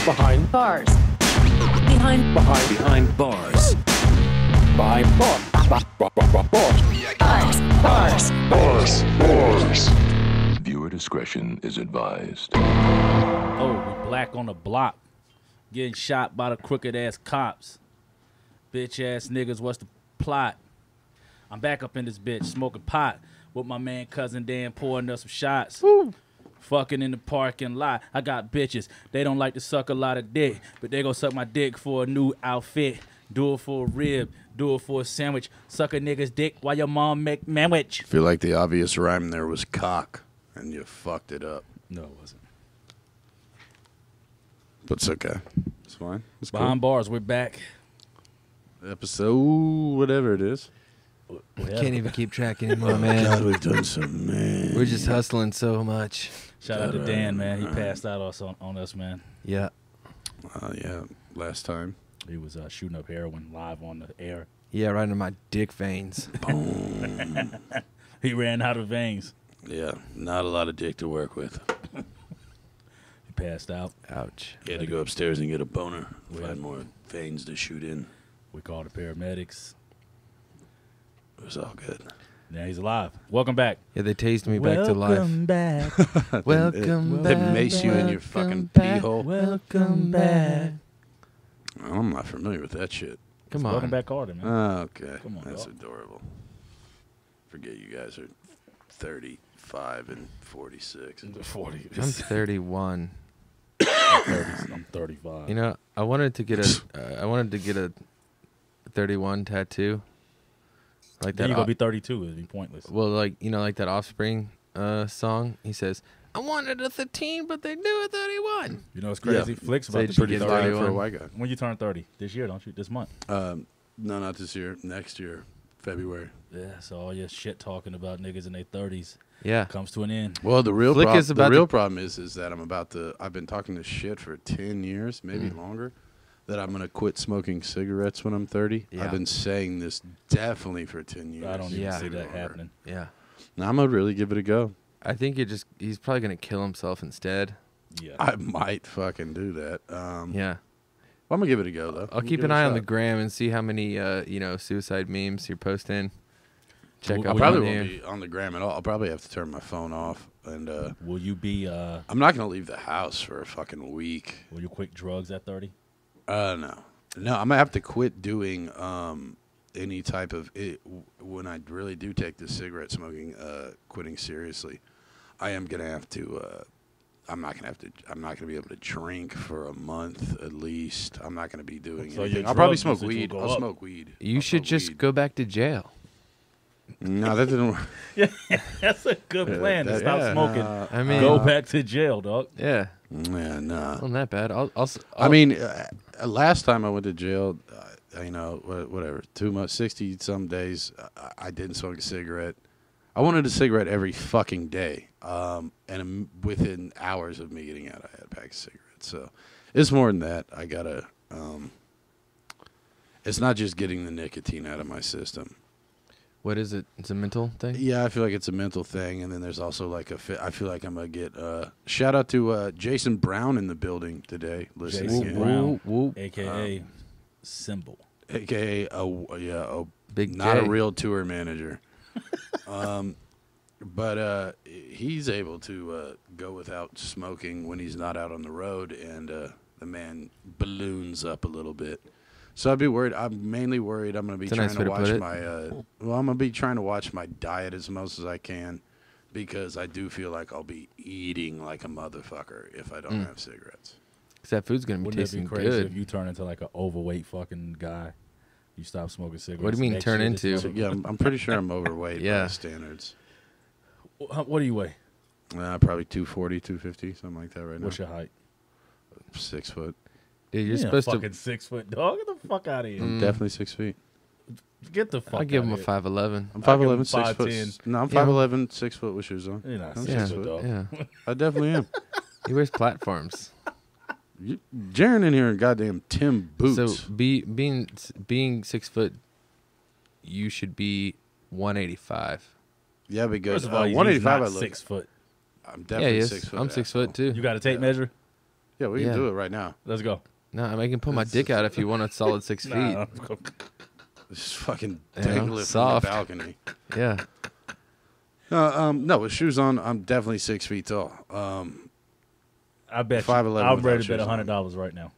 Behind bars. Behind bars. Behind bars. Viewer discretion is advised. Oh, we black on the block. Getting shot by the crooked ass cops. Bitch ass niggas, what's the plot? I'm back up in this bitch, smoking pot with my man cousin Dan pouring us some shots. Woo. Fucking in the parking lot. I got bitches. They don't like to suck a lot of dick, but they gon' suck my dick for a new outfit. Do it for a rib. Do it for a sandwich. Suck a nigga's dick while your mom make manwich. I feel like the obvious rhyme there was cock, and you fucked it up. No, it wasn't. But it's okay. It's fine. It's Behind bars, we're back. Episode, whatever it is. Can't even keep track anymore, man. God, we've done some, man. We're just hustling so much. Shout out to Dan, man. He passed out on us, man. Yeah. Yeah, last time. He was shooting up heroin live on the air. Yeah, right in my dick veins. Boom. He ran out of veins. Yeah, not a lot of dick to work with. He passed out. Ouch. He had to go upstairs and get a boner. Find more veins to shoot in. We called the paramedics. It was all good. Now he's alive. Welcome back. Yeah, they tased me back to life. Welcome back. Welcome They back. mace you in your fucking pee hole. Welcome back. I'm not familiar with that shit. Come on. Welcome back, Carter, man. Okay. Come on, That's dog. adorable. Forget you guys are 35 and 46. 40. I'm 31. I'm 35. You know, I wanted to get a 31 tattoo. Like then that. you're going to be 32. It'd be pointless. Well, like, you know, like that Offspring song. He says, I wanted a 13, but they do a 31. You know what's crazy? Yeah. Flick's Say about to be pretty 30. darn For a white guy. When you turn 30? This year, don't you? This month? No, not this year. Next year, February. Yeah, so all your shit talking about niggas in their 30s Yeah. comes to an end. Well, the real Flick is about problem is that I've been talking this shit for 10 years, maybe longer, that I'm going to quit smoking cigarettes when I'm 30. Yeah. I've been saying this definitely for 10 years. I don't even Yeah. see that Longer. happening. Yeah. Now, I'm going to really give it a go. I think he's probably going to kill himself instead. Yeah. I might fucking do that. Yeah. I'm going to give it a go, though. I'll keep an eye on the gram and see how many, suicide memes you're posting. Check Well, up I probably on won't you. be on the gram at all. I'll probably have to turn my phone off. And Will you be, I'm not going to leave the house for a fucking week. will you quit drugs at 30? No. No, I'm going to have to quit doing any type of it. When I really do take the cigarette smoking, quitting seriously, I am going to have to, I'm not going to be able to drink for a month at least. I'm not going to be doing So anything. your I'll probably drug smoke usage will weed. go I'll up. smoke weed. You I'll should smoke just weed. go back to jail. No, that didn't work. Yeah, that's a good plan to stop yeah. smoking. I mean, Go back to jail, dog. Yeah. Yeah, nah. Wasn't that bad. I mean, last time I went to jail, whatever, 2 months, 60-some days, I didn't smoke a cigarette. I wanted a cigarette every fucking day. And within hours of me getting out, I had a pack of cigarettes. So it's more than that. I got to, it's not just getting the nicotine out of my system. What is it? It's a mental thing? Yeah, I feel like it's a mental thing. And then there's also like I feel like I'm going to get, shout out to Jason Brown in the building today. Listening Jason in. Brown, Whoop. a.k.a. Symbol. AKA a Big not J. a real tour manager. But he's able to go without smoking when he's not out on the road, and the man balloons up a little bit. So I'd be worried. I'm mainly worried I'm going to be It's a trying nice to way to watch put it. my I'm going to be trying to watch my diet as most as I can, because I do feel like I'll be eating like a motherfucker if I don't have cigarettes. Because that food's going to be Wouldn't it tasting be crazy good. if you turn into like an overweight fucking guy? You stop smoking cigarettes. What do you mean next turn year, this into? So, yeah, I'm pretty sure I'm overweight by Yeah. the standards. What do you weigh? Probably 240, 250, something like that right now. What's your height? 6 foot. Dude, You you're ain't a supposed fucking 6 foot dog. Get the fuck out of here. I'm definitely 6 feet. Get the fuck. I'll give him a outta here. 5'11". I'm I'll give him 5'11", 6 foot. 5'10". No, I'm Yeah. 5'11", 6 foot with shoes on. You're not I'm 6 Yeah, foot, dog. yeah. I definitely am. He wears platforms. Jarren in here in goddamn Tim boots. So being 6 foot, you should be 185. yeah, because First of all, he's 185 not I look. 6 foot. I'm Yeah, definitely he is. 6 foot. I'm 6 foot too. You got a tape measure? Yeah, we can do it right now. Let's go. No, I mean, I can put my dick out if you want a solid 6 feet. Nah, Just fucking dangle it from soft. the balcony. Yeah. No, with shoes on, I'm definitely 6 feet tall. I bet 5'11" I'm ready to without bet shoes on. $100 right now.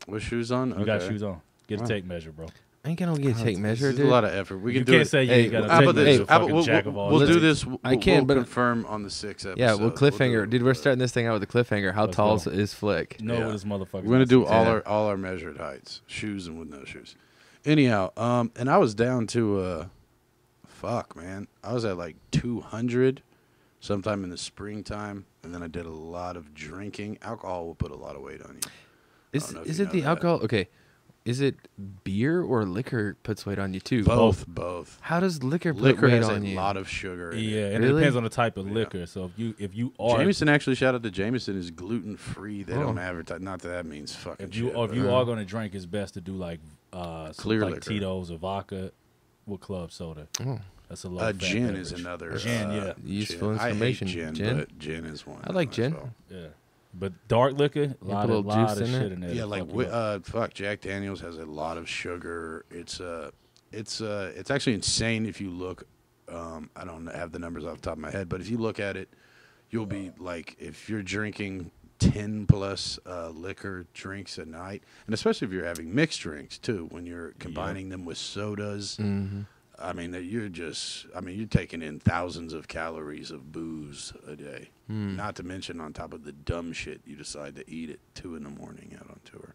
With shoes on? You got shoes on. Get a tape measure, bro. I ain't gonna get a tape measure, It's dude. a lot of effort. We You can do can't it. say you Hey, ain't got a how tape about measure. this? You fucking jack of all We'll do trades. this. I can, but- confirm on the 6th episode. Yeah, well, cliffhanger. Dude, we're starting this thing out with a cliffhanger. How Let's tall go. is Flick? No, Yeah. this motherfucker. We're gonna do all Yeah. all our measured heights, shoes and with no shoes. Anyhow, and I was down to fuck, man. I was at like 200 sometime in the springtime, and then I did a lot of drinking. Alcohol will put a lot of weight on you. Is know if is you it know the that. alcohol? Okay, is it beer or liquor puts weight on you too? Both. How does liquor put Liquor weight has a on you? lot of sugar. In Yeah, it. and it Really? depends on the type of liquor. So if you are Jameson, actually, shout out to Jameson, is gluten free. They Oh. don't advertise. Not that that means fucking if you shit. or if but- you are gonna drink, it's best to do like Clear like liquor. Tito's or vodka with club soda. Oh. That's a low fat gin beverage. is another. Gin, yeah. Useful gin. information. I hate gin, Gin? but gin is one. I like as gin. well. Yeah, but dark liquor, put a little lot juice of in shit it? in there. Yeah, to like fuck you up. fuck, Jack Daniels has a lot of sugar. It's actually insane if you look. I don't have the numbers off the top of my head, but if you look at it, you'll be like, if you're drinking 10 plus liquor drinks a night, and especially if you're having mixed drinks too, when you're combining them with sodas. Mm-hmm. I mean, you're taking in thousands of calories of booze a day. Not to mention on top of the dumb shit you decide to eat at 2 a.m. out on tour.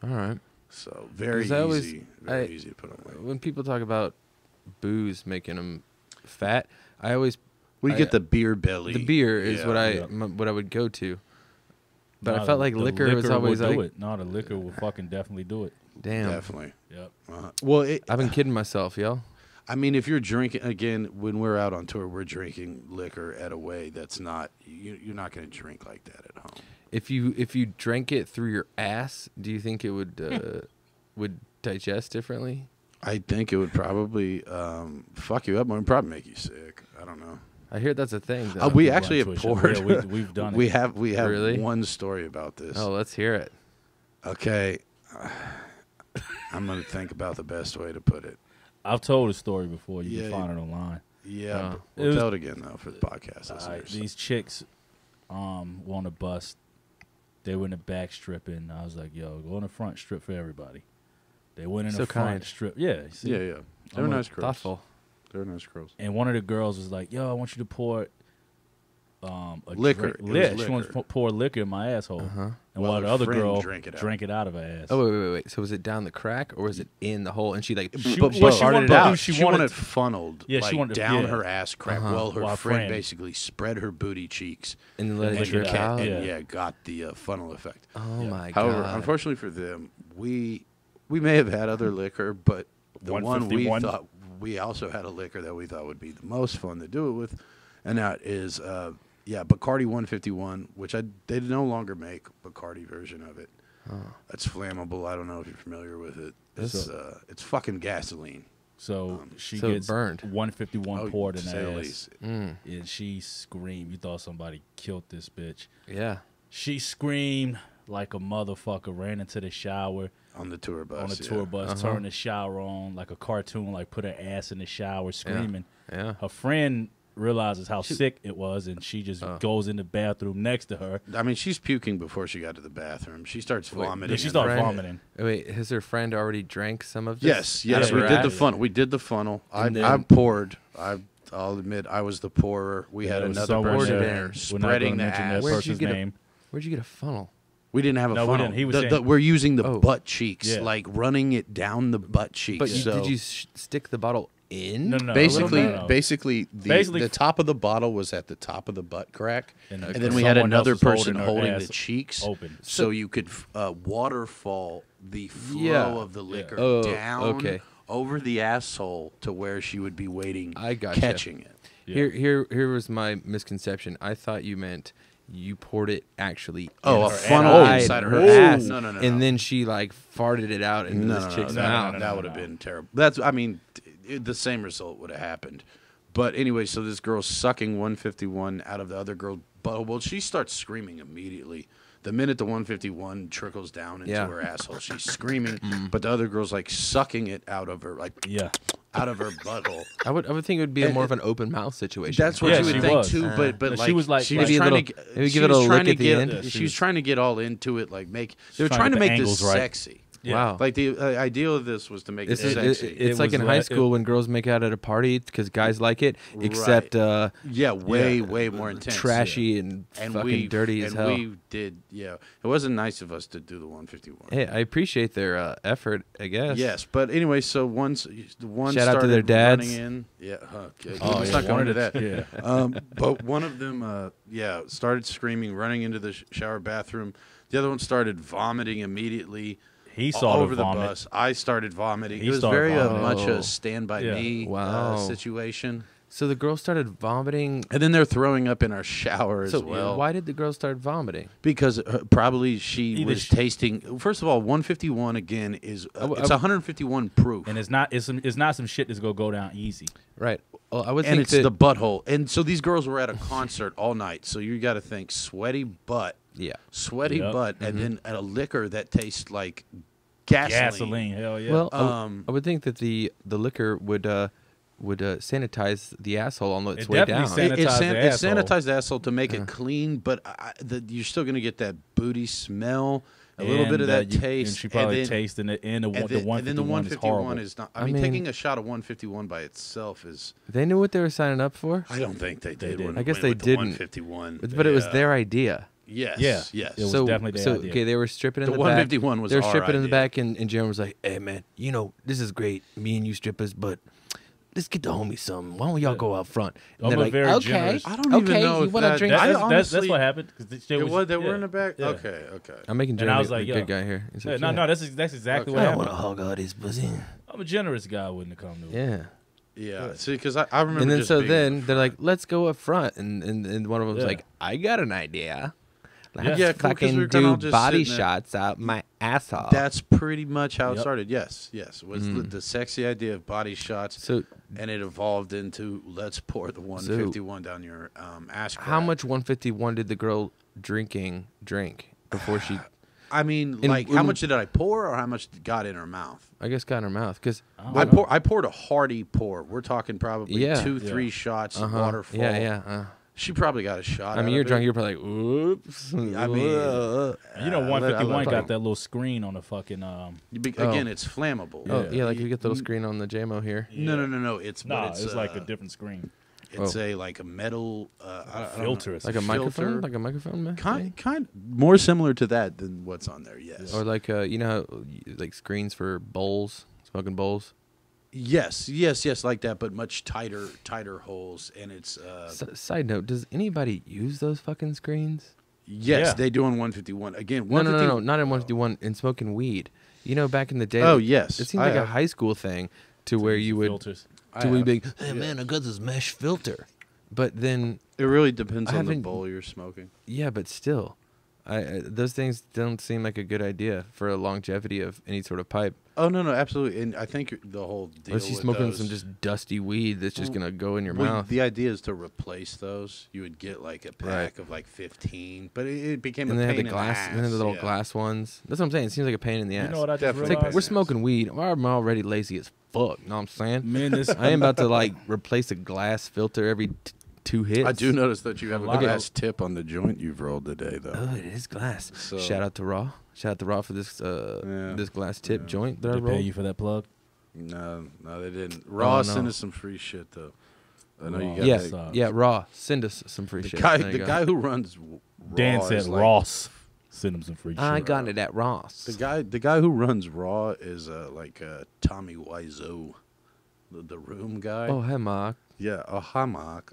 All right. So very 'Cause I always- easy, very easy to put on weight. When people talk about booze making them fat, I always We I- get the beer belly. the beer is Yeah. what Yeah. what I would go to. But Nah, I felt like the liquor was will always do like, it. No, the liquor will fucking definitely do it. damn. Definitely. Yep. Well, I've been kidding myself, yo. I mean, if you're drinking again, when we're out on tour, we're drinking liquor at a way that's not. You're not going to drink like that at home. If you drank it through your ass, do you think it would digest differently? I think it would probably fuck you up more and probably make you sick. I don't know. I hear that's a thing. Though. We People actually on have Twitch. poured. Yeah, we've done it. We have Really? one story about this. Oh, let's hear it. Okay. I'm going to think about the best way to put it. I've told a story before. You Yeah, can find it online. Yeah, but It we'll was- tell it again though for the podcast Alright, listeners. these chicks were on a bus. They were in the back stripping. I was like, yo, go in the front, strip for everybody. They went in So the front, kind. strip. Yeah, see? Yeah, they're I'm nice girls. Thoughtful. They're nice girls. And one of the girls was like, yo, I want you to pour a Liquor. Drink. It was Yeah, she wants liquor. to pour liquor in my asshole. Uh-huh. And Well, while the her other friend girl drank it out. drank it out of her ass. Oh wait. So was it down the crack or was it in the hole? And she like But well, both. she wanted it out. She wanted funneled. Yeah, she like, wanted- down yeah. her ass crack. Uh-huh. Well, her While friend friend- basically spread her booty cheeks and then let And it she drip got- out. and Yeah. got the funnel effect. Oh Yeah. my However, god. unfortunately for them, we may have had other liquor, but the one we 151? thought we also had a liquor that we thought would be the most fun to do it with, and that is Bacardi 151, which they no longer make Bacardi version of it. That's flammable. I don't know if you're familiar with it. It's fucking gasoline. So she So it gets burned. 151 poured in to her say the ass. least. Mm, And she screamed. You thought somebody killed this bitch. yeah. She screamed like a motherfucker, ran into the shower On the tour bus. on the tour bus, Uh-huh. turned the shower on like a cartoon, like put her ass in the shower screaming. Yeah. Her friend realizes how sick it was, and she just goes in the bathroom next to her. I mean, she's puking before she got to the bathroom. She starts vomiting. Yeah, she in started the- vomiting. Wait, has her friend already drank some of this? Yes, out yes, of we her did the ass? funnel. We did the funnel. I And then- poured. I'll admit I was the pourer. We had There was another someone person there. there We're not spreading gonna the mention that ass. Where'd you person's get a- name. Where'd you get a funnel? We didn't have a No, we funnel. didn't. He was saying- we're using the Oh. butt cheeks, Yeah. like running it down the butt cheeks. But so did you stick the bottle in? No, no, no. basically, No, no. basically, Basically- the top of the bottle was at the top of the butt crack, And and then we had someone else another was holding person her holding ass the cheeks open. so you could waterfall the flow Yeah. of the liquor Oh, down okay. over the asshole to where she would be waiting, I gotcha. catching it. Yeah. Here was my misconception. I thought you meant you poured it actually Oh, in a her funnel inside inside her her ass. No, no, no, And no. then she like farted it out into No, this no, no, chick's no, mouth. no, that would have been terrible. The same result would have happened, But anyway, so this girl's sucking 151 out of the other girl's butthole. Well, she starts screaming immediately. The minute the 151 trickles down into her asshole, she's screaming. But the other girl's like sucking it out of her, out of her butthole. I would think it would be more of an open mouth situation. That's what you would think too. But like she was like, she was trying to she was trying to get all into it. Like they were trying to make this sexy. Yeah. Wow. Like the idea of this was to make it sexy. It's like in high school when girls make out at a party because guys like it, except way more intense, trashy and fucking dirty as hell. And we did, it wasn't nice of us to do the 151. Hey, I appreciate their effort, I guess. Yes, but anyway, so once the one shout started out to their dads. running in, let's not go into that. Yeah. But one of them, started screaming, running into the shower bathroom. The other one started vomiting immediately. He saw over the vomit. bus. I started vomiting. He It was started very vomiting. much a stand by me Wow. situation. So the girl started vomiting. And then they're throwing up in our shower as well. Why did the girl start vomiting? Because probably she was tasting. First of all, 151 again is it's 151 proof, And it's not some shit that's gonna go down easy. Right. Well, I would and think it's that, the butthole. And so these girls were at a concert all night. So you got to think sweaty butt, sweaty Yep. butt, and then a liquor that tastes like gasoline. Hell yeah. Well, I would think that the liquor would sanitize the asshole on its It way down. definitely It asshole. sanitized the asshole to make it clean, but you're still going to get that booty smell, a little bit of that taste. And she probably and then, tasted it. And the and then 151 is horrible. is not. I I mean, mean, taking a shot of 151 by itself is. They knew what they were signing up for. I don't think they did. didn't. when I guess we they went with didn't. The 151, But it was their idea. Yes. Yeah. Yes. It was definitely their idea. Okay, they were stripping in The the 151 back. was They were our stripping in the idea. back, and Jeremy was like, "Hey man, this is great, me and you strippers, but let's get the homies some. Why don't y'all go out front?" And I'm they're a very okay, generous- I don't even know you if want to that- drink? I That's honestly- what happened. They were in the back. Yeah. Okay. I'm making And I Jeremy was like, the yo. good guy here. He's like, No, that's exactly what I don't want happened. to hog all this pussy. I'm a generous guy. I wouldn't have come to it. Yeah. Yeah. See, because I remember. And then just so being then they're like, "Let's go up front," and one of them was Yeah. like, "I got an idea. Let's Yeah, cool, 'cause we fucking were kinda all do just body sitting there. shots out my asshole." That's pretty much how it Yep. started. Yes. Was the sexy idea of body shots, So and it evolved into let's pour the 151 down your ass crack. how much 151 did the girl drink before she? I mean, In- like, how in- much did I pour, or how much got in her mouth? I guess got in her mouth because I poured a hearty pour. We're talking probably Yeah. 2-3 shots, waterfall. Yeah. She probably got a shot. I mean, out you're of drunk. it. You're probably like, "Oops." I mean, You know, I let 151 her- got that little screen on the fucking. Again, it's flammable. Oh yeah, like you get the little screen on the JMO here. No. It's Nah, but it's like a different screen. It's like a metal Filter. Like a microphone, filter. like a microphone, man. Kind more similar to that than what's on there. Yes. Or like you know, how, like screens for bowls, smoking bowls. Yes, like that, but much tighter holes, and it's. Side note: does anybody use those fucking screens? Yes, Yeah. they do on 151. Again, No, 151. not in 151. In smoking weed, you know, back in the day. Oh, yes, it seems I like a have. high school thing to where you would Filters. to where you'd be like, "Hey man, I got this mesh filter," but then It really depends I on the haven't- bowl you're smoking. yeah, but still, those things don't seem like a good idea for a longevity of any sort of pipe. Oh no, absolutely, and I think the whole deal. Unless you're with smoking those, some just dusty weed that's just gonna go in your well, mouth. The idea is to replace those. You would get like a pack of like 15, but it became And a they pain have the in glass, the ass. and then the little yeah. glass ones. That's what I'm saying. It seems like a pain in the ass. You know what I just Definitely. It's realized? like we're smoking weed. I'm already lazy as fuck. Know what I'm saying? Man, this I am about to like replace a glass filter every 2 hits. I do notice that you have a lot of- glass tip on the joint you've rolled today, though. Oh, it is glass. So- Shout out to Raw. Shout out to Raw for this this glass tip joint that I they pay rolled. you for that plug. No, they didn't. Raw no. sent us some free shit though. I know Raw. you got Yes, that. yeah, Raw. Send us some free shit. There you The go. guy who runs Raw Dan said is like, Ross. Send him some free shit. I got it at Ross. The guy who runs Raw is like Tommy Wiseau, the room guy. Oh, hey, Mark. Yeah, a hammock.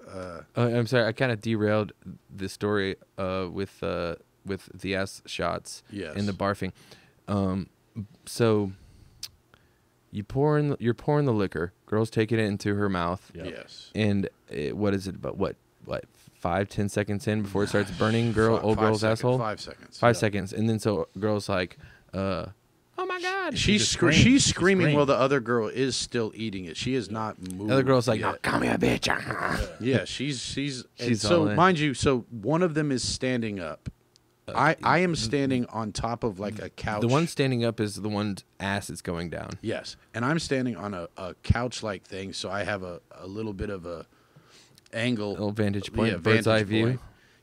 I'm sorry. I kind of derailed the story with the ass shots Yes. and the barfing. So you're pouring the liquor. Girl's taking it into her mouth. Yep. Yes. And what is it? About what 5-10 seconds in before it starts burning old girl's asshole. 5 seconds. 5 seconds, and then so girl's like, "Oh my my god. She's screaming while the other girl is still eating it. She is not moving. The other girl's like, yet. "Oh, come here, bitch." Yeah, she's She's so all in. mind you, so one of them is standing up. I am standing on top of like a couch. The one standing up is the one's ass is going down. Yes, and I'm standing on a couch-like thing, so I have a little bit of a angle, Little vantage point, yeah, bird's eye vantage view. point.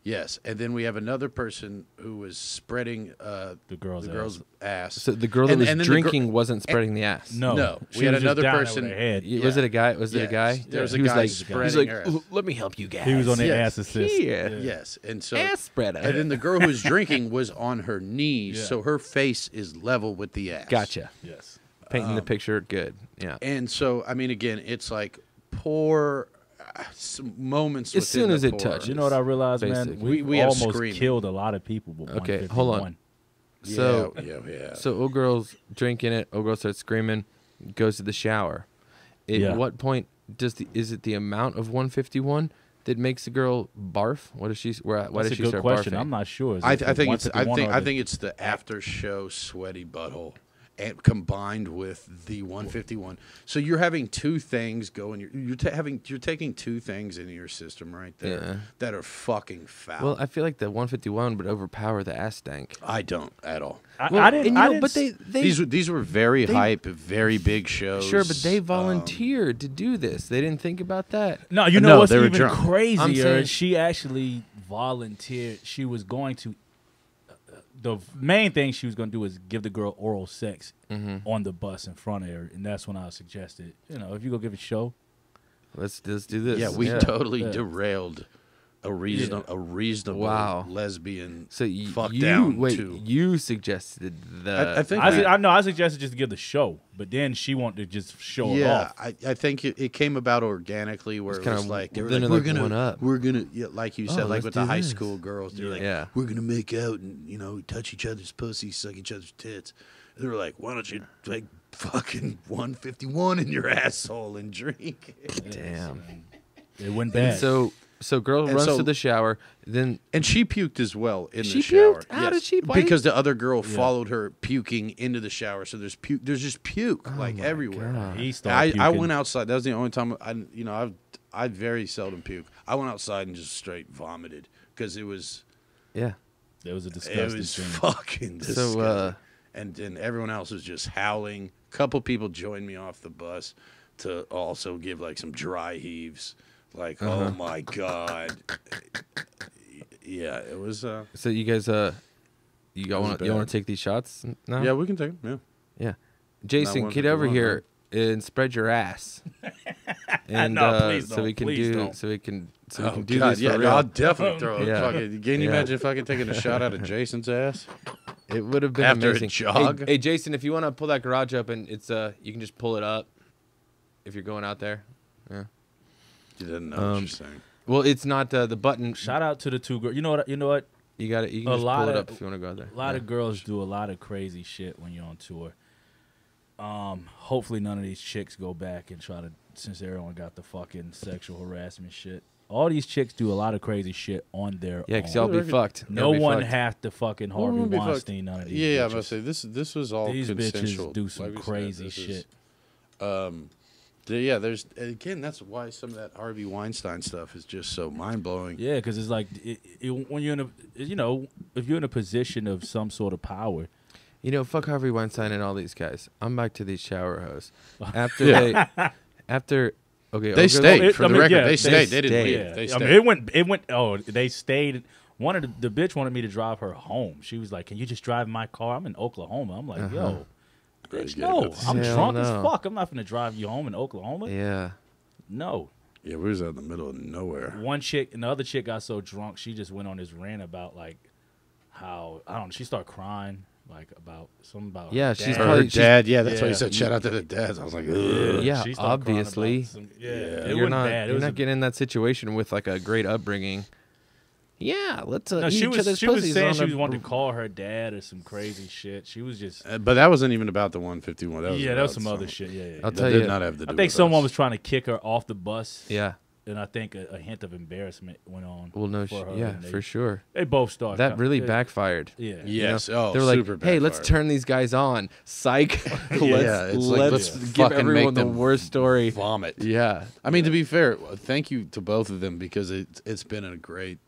Yes, and then we have another person who was spreading The girl's ass. So the girl that And- was and then drinking wasn't spreading the ass. No, we she had was just another down there person- with her head. Was Yeah. it a guy? Was it a Yes, guy? there was a He was guy like, spreading he's like, her ass. let me help you guys. He was on the Yes. ass assist. Here. Yeah. Yes, and so Ass spreader. and then the girl who was drinking was on her knees, Yeah. so her face is level with the ass. Gotcha. Yes. Painting the picture good. Yeah. And so, I mean, again, it's like poor some moments. As soon within as the it pour. touches. You know what I realized, man? Basically. We have almost screaming. killed a lot of people with Okay, hold on. 151. So yeah. So old girl's drinking it. Old girl starts screaming. Goes to the shower. At Yeah. what point is it the amount of 151 that makes the girl barf? What does she? Why That's does a she good start question. barfing? I'm not sure. Is I it the think it's 151 or I the- think it's the after show sweaty butthole, and combined with the 151. So you're having two things going. You're taking two things into your system right there Yeah. that are fucking foul. Well, I feel like the 151 would overpower the ass stank. I don't at all. Well, I didn't. and you I know, didn't but s- These were very hype, very big shows. Sure, but they volunteered to do this. They didn't think about that. No, you No, know what's they were even drunk. I'm crazier? saying- She actually volunteered. She was going to. The main thing she was going to do is give the girl oral sex on the bus in front of her, and that's when I suggested, if you go give a show, Let's do this. Yeah, we totally Yeah. derailed a reasonable Wow. lesbian So fuck down to. you suggested the. I think I suggested just to give the show, but then she wanted to just show it yeah, off. I think it came about organically where It's it was kinda- like they were then like, it, like, we're went up. gonna yeah, like you said, like let's with do the high this. school girls, they're like, Yeah. we're gonna make out and touch each other's pussies, suck each other's tits. And they were like, why don't you like fucking 151 in your asshole and drink? Damn. It went And bad. so girl And runs so- to the shower. Then And she puked as well in She the shower. puked? How did she- why- Because the other girl followed her puking into the shower, so there's puke. There's just puke like everywhere. God. he started I puking. went outside. That was the only time I very seldom puke. I went outside and just straight vomited because it was yeah. It was a it disgusting was scene. fucking disgusting. So, and everyone else was just howling. A couple people joined me off the bus to also give like some dry heaves. Like, oh my god, yeah, it was. So you guys you want bad. to take these shots now? Yeah, we can take them. Yeah. Yeah. Jason, Not get over 151, here and spread your ass. And No, please so don't. we can Please do don't. so we can Oh, do God, this yeah, for no, real. I'll definitely throw it. Yeah. Fucking, can you Yeah. imagine fucking taking a shot out of Jason's ass? It would have been After a amazing. jog? Hey, Jason, if you want to pull that garage open, it's you can just pull it up if you're going out there. Yeah. You didn't know what you're saying. Well, it's not the button. Shout out to the two girls. You know what? You got it. You can A just lot pull it of- up if you want to go out there. A lot of girls do a lot of crazy shit when you're on tour. Hopefully none of these chicks go back and try to, since everyone got the fucking sexual harassment shit. All these chicks do a lot of crazy shit on their Yeah, own. because y'all be fucked. No Y'all be one fucked. have to fucking Harvey Wouldn't be fucked. Weinstein none of these Yeah, I'm bitches. gonna say this was all These consensual. bitches do some Like we said, crazy this is- shit. Yeah, there's again. That's why some of that Harvey Weinstein stuff is just so mind blowing. Yeah, because it's like when you're in a, if you're in a position of some sort of power. You know, fuck Harvey Weinstein and all these guys. I'm back to these shower hoes. After okay, They stayed. It- For I the mean, record, yeah, they stayed. They stayed. didn't leave. Yeah, They I stayed. mean, it went. Oh, they stayed. One of the bitch wanted me to drive her home. She was like, "Can you just drive my car? I'm in Oklahoma." I'm like, "Yo, bitch, Yeah, no, but- I'm Hell drunk as no. fuck. I'm not gonna drive you home in Oklahoma. Yeah. No." Yeah, we was out in the middle of nowhere. One chick and the other chick got so drunk, she just went on this rant about like how I don't know. She started crying like about something about her Yeah, she's dad. Or probably- her dad. Yeah, that's why Yeah. he said shout out to the dads. I was like, ugh. Yeah, She started crying obviously. about some- yeah, it You're wasn't not bad. It you're was not a- getting in that situation with like a great upbringing. Yeah, let's No, eat she each was other's she was pussies saying on she a- was wanting to call her dad or some crazy shit. She was just But that wasn't even about the 151. That was that was about some other shit. Yeah, yeah. I'll That tell did you. not have to do I think with someone us. was trying to kick her off the bus. Yeah. and I think a hint of embarrassment went on. Well, no, for her, yeah, and for sure. They both started. That really backfired. Yeah. Yes. You know? Oh, They're like, super hey, let's backfired. turn these guys on. Psych. Yeah, it's like, let's give fucking everyone make the them worst story. Vomit. Yeah. I mean, to be fair, thank you to both of them because it's been a great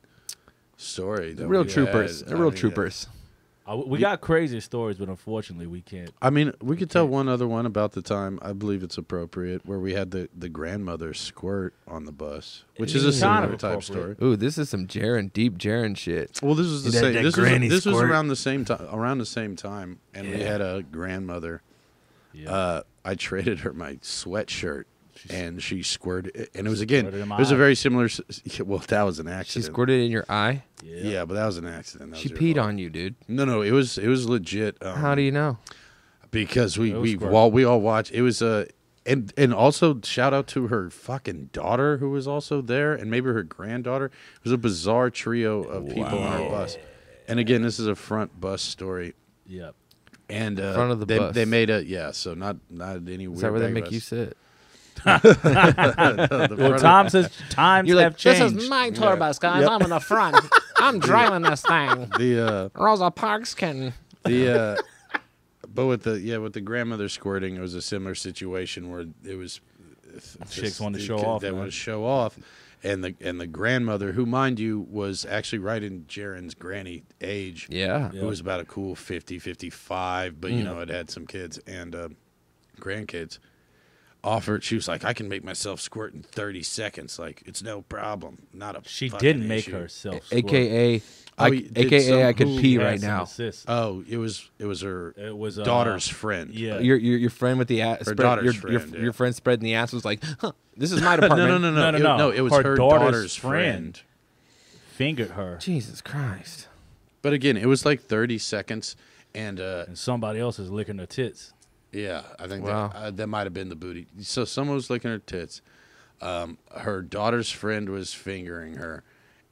story. They're real we troopers. had. They're I real mean, troopers. We got crazy stories, but unfortunately, we can't. I mean, we could tell one other one about the time, I believe it's appropriate, where we had the grandmother squirt on the bus, which is a Kind similar of type story. appropriate. Ooh, this is some deep Jarren shit. Well, this was the That- same. that This granny was squirt. around the same time. And we had a grandmother. Yeah. I traded her my sweatshirt, and she squirted. And it was again. squirted in my It was a eye. very similar. Well, that was an She accident. squirted in your eye. Yeah, but that was an accident. That She was your peed fault. on you, dude. No, it was was legit. How do you know? Because It was squirt. we all watched. It was and also shout out to her fucking daughter who was also there, and maybe her granddaughter. It was a bizarre trio of people on our bus. And again, this is a front bus story. Yep. And Front of the they, bus. they made so not any weird. Is that where they back make bus. you sit? The Well, front of- times You're like, have changed. This is my tour Yeah. bus, guys. Yep. I'm in the front. I'm driving this thing. the Rosa Parks can. but with the grandmother squirting, it was a similar situation where it was Chicks wanted to show off, They man. wanted to show off, and the grandmother, who mind you was actually right in Jarren's granny age, Yeah. who was about a cool 50, 55, but you know it had some kids and grandkids. Offered, she was like, I can make myself squirt in 30 seconds. Like, it's no problem. Not a She fucking didn't make issue. herself. squirt. AKA, Oh, you did AKA, I some- could who pee Had right some now. assists. Oh, it was her It was daughter's friend. Yeah. Your friend with the ass. Her daughter's your friend, yeah. your friend spreading the ass was like, huh, this is my No, department. No. It was Her her daughter's daughter's friend. fingered her, Jesus Christ. But again, it was like 30 seconds, and and somebody else is licking her tits. yeah, I think Wow. that might have been the booty. So someone was licking her tits. Her daughter's friend was fingering her,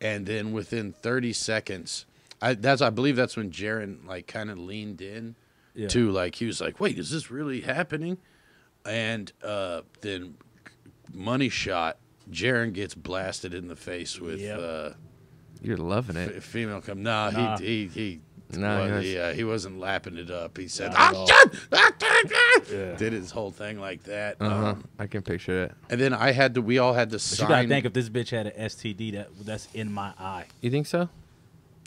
and then within 30 seconds, I believe that's when Jarren like kind of leaned in Yeah. to like he was like, wait, is this really happening? And then money shot. Jarren gets blasted in the face with Yep. You're loving it. female cum. Nah. He Nah, he wasn't lapping it up. He said, Not at "Ah, all. shit!" Did his whole thing like that. Uh-huh. I can picture it. And then we all had to But you gotta sign. think if this bitch had an STD that's in my eye. You think so?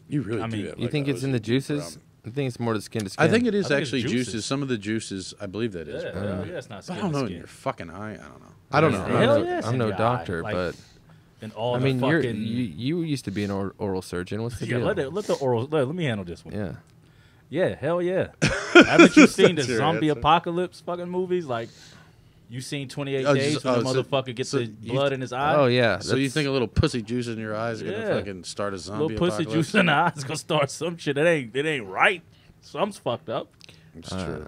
You really I do mean, have, You like, think a it's in the OCD juices? problem. I think it's more the skin to skin. I think it is I think it's actually juices. juices. Some of the juices, I believe that is. Yeah, it's not But skin I don't to know in skin. your fucking eye. I don't know. I don't know. I'm Hell no, yeah, it's I'm in no your eye. doctor, Like, but And all I the mean, fucking you used to be an oral surgeon. What's the yeah. deal? Let the oral. Let me handle this one. Yeah. Yeah, hell yeah. Haven't you seen the That's your zombie answer. apocalypse fucking movies? Like, you seen 28 Oh, Days just- when the so- motherfucker gets so the you- blood in his eye? Oh yeah. So you think a little pussy juice in your eyes is gonna Yeah. fucking start a zombie Little pussy apocalypse? juice in the eye is gonna start some shit. It ain't right. Something's fucked up. It's true.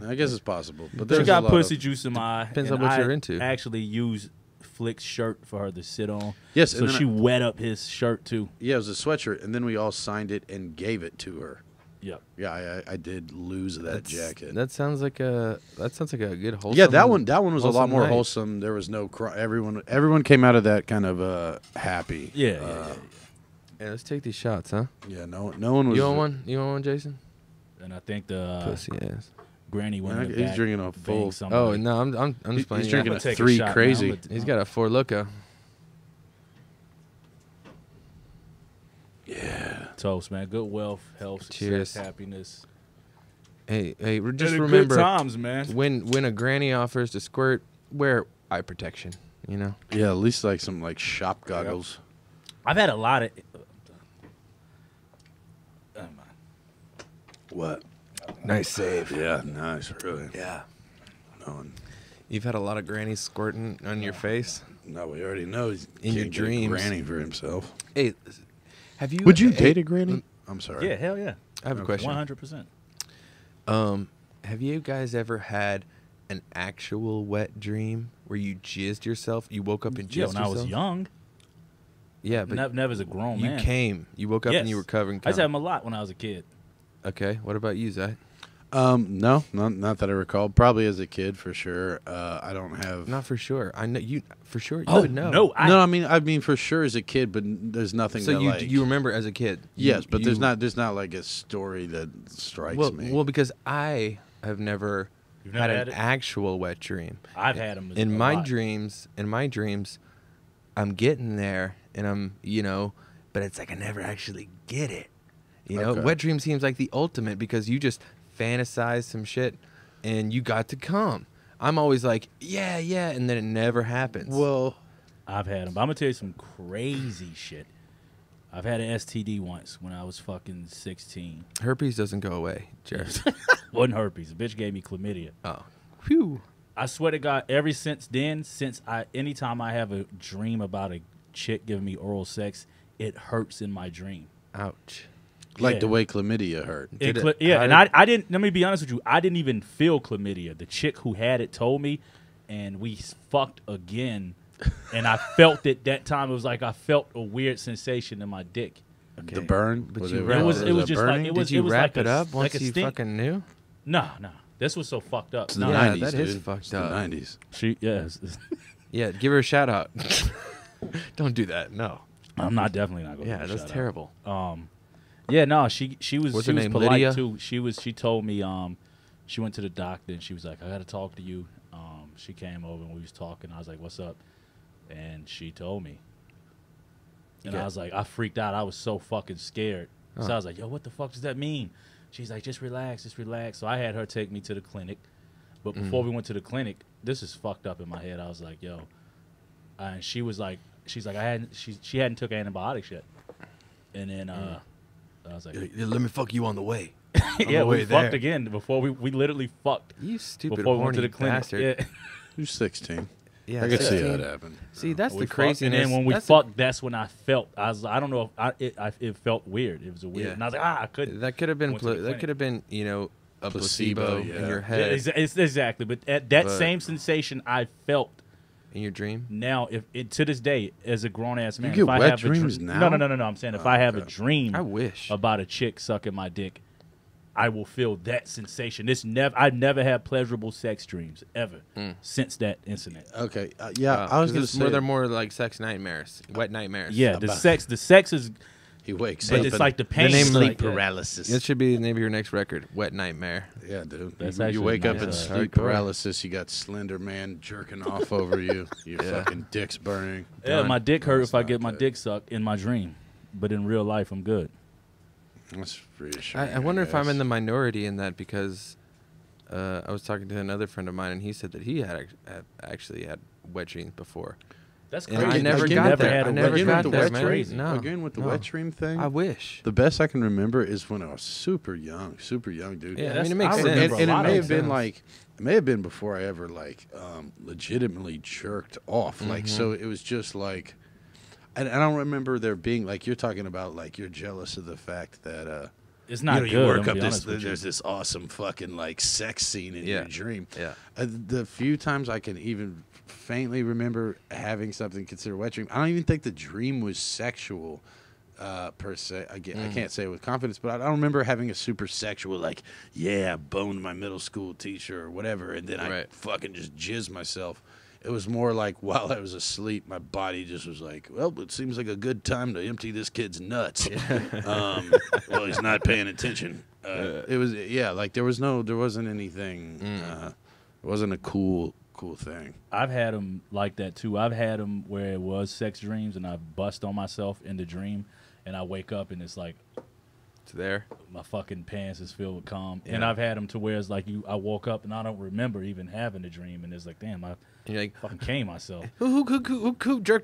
I guess it's possible, but She there's got a lot pussy Of, juice in my eye. Depends and on what I you're into. Actually, used Flick's shirt for her to sit on. Yes, so and then she wet up his shirt too. yeah, it was a sweatshirt, and then we all signed it and gave it to her. Yep. Yeah, I did lose that jacket. That sounds like a good wholesome. Yeah, that one was a lot wholesome more night. wholesome. There was no cry. Everyone came out of that kind of happy. Yeah. Yeah, let's take these shots, huh? Yeah, no one was. You want one? You want one, Jason? And I think the Pussy ass. granny went in the He's back, drinking a banged full. somebody. Oh no, I'm just playing. He's yeah. drinking gonna take a 3 shot now. crazy. I'm He's got a Four Loko. Toast, man. Good wealth, health, success, Cheers. happiness. Hey, just And good remember times, man. when a granny offers to squirt, wear eye protection. You know. Yeah, at least like some like shop goggles. I've had a lot of. What? Nice save. Yeah, nice, really. Yeah. No, You've had a lot of grannies squirting on your face. no, we already know he's In your can't get a dreams. granny for himself. Hey, have you? Would you hey, date a granny? I'm sorry. Yeah, hell yeah. I have a question. 100%. Have you guys ever had an actual wet dream where you jizzed yourself? You woke up and jizzed Yeah, when yourself? I was young. Yeah, but Never as a grown you man. came. You woke up and you Yes. were covering. I used to have them a lot when I was a kid. Okay, what about you, Zach? No, not that I recall. Probably as a kid, for sure. I don't have. Not for sure. I know you for sure. You Oh would know. no, I mean for sure as a kid, but there's nothing. So that, you like, you remember as a kid? Yes, but you, there's not like a story that strikes me. Well, because I have never You've had never an had it? actual wet dream. I've had them In my dreams, I'm getting there, and I'm, but it's like I never actually get it. Okay. Wet dream seems like the ultimate because you just fantasize some shit, and you got to come. I'm always like, yeah, and then it never happens. Well, I've had them. But I'm gonna tell you some crazy shit. I've had an STD once when I was fucking 16. herpes doesn't go away, Jared. Wasn't herpes. A bitch gave me chlamydia. Oh, whew. I swear to God, ever since then, anytime I have a dream about a chick giving me oral sex, it hurts in my dream. Ouch. like Yeah. the way chlamydia hurt. Did it- Yeah, how and did- I didn't. Let me be honest with you. I didn't even feel chlamydia. The chick who had it told me, and we fucked again. And I felt it that time. It was like I felt a weird sensation in my dick. The burn. But Was you it, wrapped was it- It was it just like burning? it was. Did you it was wrap like it up once like a you stink. fucking knew? No. This was so fucked up. It's the No, Yeah, 90s, that is dude. fucked It's the up. 90s. yes. Yeah, give her a shout out. Don't do that. No. I'm not definitely not going. Yeah, that's terrible. Yeah, no, she was What's she her was name, polite Lydia? too. She told me she went to the doctor and she was like, I got to talk to you. She came over and we was talking. I was like, what's up? And she told me. And I was like, I freaked out. I was so fucking scared. So I was like, yo, what the fuck does that mean? She's like, just relax. So I had her take me to the clinic. But before we went to the clinic, this is fucked up in my head. I was like, yo. And she was like, she hadn't took antibiotics yet. And then I was like, Let me fuck you on the way. yeah, the we way fucked there. again before we literally fucked You stupid before we went horny to the clinic. bastard. Yeah. Who's 16? Yeah, I could see 16. how it happened. See, that's We the fucked, craziness. and then when we That's fucked, that's when I felt. I don't know if it felt weird. It was a weird. Yeah. And I was like, I couldn't. that could have been Went to the that clinic. could have been a Placebo, placebo in yeah. your Yeah, head it's exactly. But that But- same sensation I felt in your dream. now, to this day, as a grown ass man, get if I wet have dreams a now? No. I'm saying if I have a okay. dream I wish. about a chick sucking my dick, I will feel that sensation. I never had pleasurable sex dreams ever since that incident. Okay. Yeah, I was going to say. they're more like sex nightmares, wet nightmares. Yeah, the sex is. He wakes But up. it's and like the pain. name is like- like that. paralysis. That should be the name of your next record, Wet Nightmare. Yeah, dude. That's you actually wake up nice. in That's sleep hardcore. paralysis. You got Slender Man jerking off over you. Your fucking dick's burning. Yeah, Done. my dick hurt That's if I not get my good. dick sucked in my dream, but in real life I'm good. That's reassuring. I wonder if I'm guess. in the minority in that because I was talking to another friend of mine and he said that he had actually had wet dreams before. That's And crazy. I never Again, got never there. had I a never wet got dream. there, That's man. crazy. No, Again with the no. wet dream thing. I wish. The best I can remember is when I was super young, dude. Yeah, I that's- mean, it makes I sense. remember and a it lot may of have been sense. like it may have been before I ever like legitimately jerked off. Like so, it was just like, and I don't remember there being like you're talking about like you're jealous of the fact that It's not you good. work I'm gonna up be this honest with you. there's this awesome fucking like sex scene in your Yeah. dream. Yeah. The few times I can even faintly remember having something considered a wet dream, I don't even think the dream was sexual. Per se, I can't say it with confidence, but I don't remember having a super sexual like, yeah, I boned my middle school teacher or whatever, and then I Right. fucking just jizzed myself. It was more like while I was asleep, my body just was like, well, it seems like a good time to empty this kid's nuts. Well, he's not paying attention. It was like there wasn't anything. It wasn't a cool thing. I've had them like that too. I've had them where it was sex dreams and I bust on myself in the dream and I wake up and it's like It's there. my fucking pants is filled with cum. Yeah. And I've had them to where it's like I woke up and I don't remember even having the dream and it's like, damn, I And you're like, fucking came myself. who jerked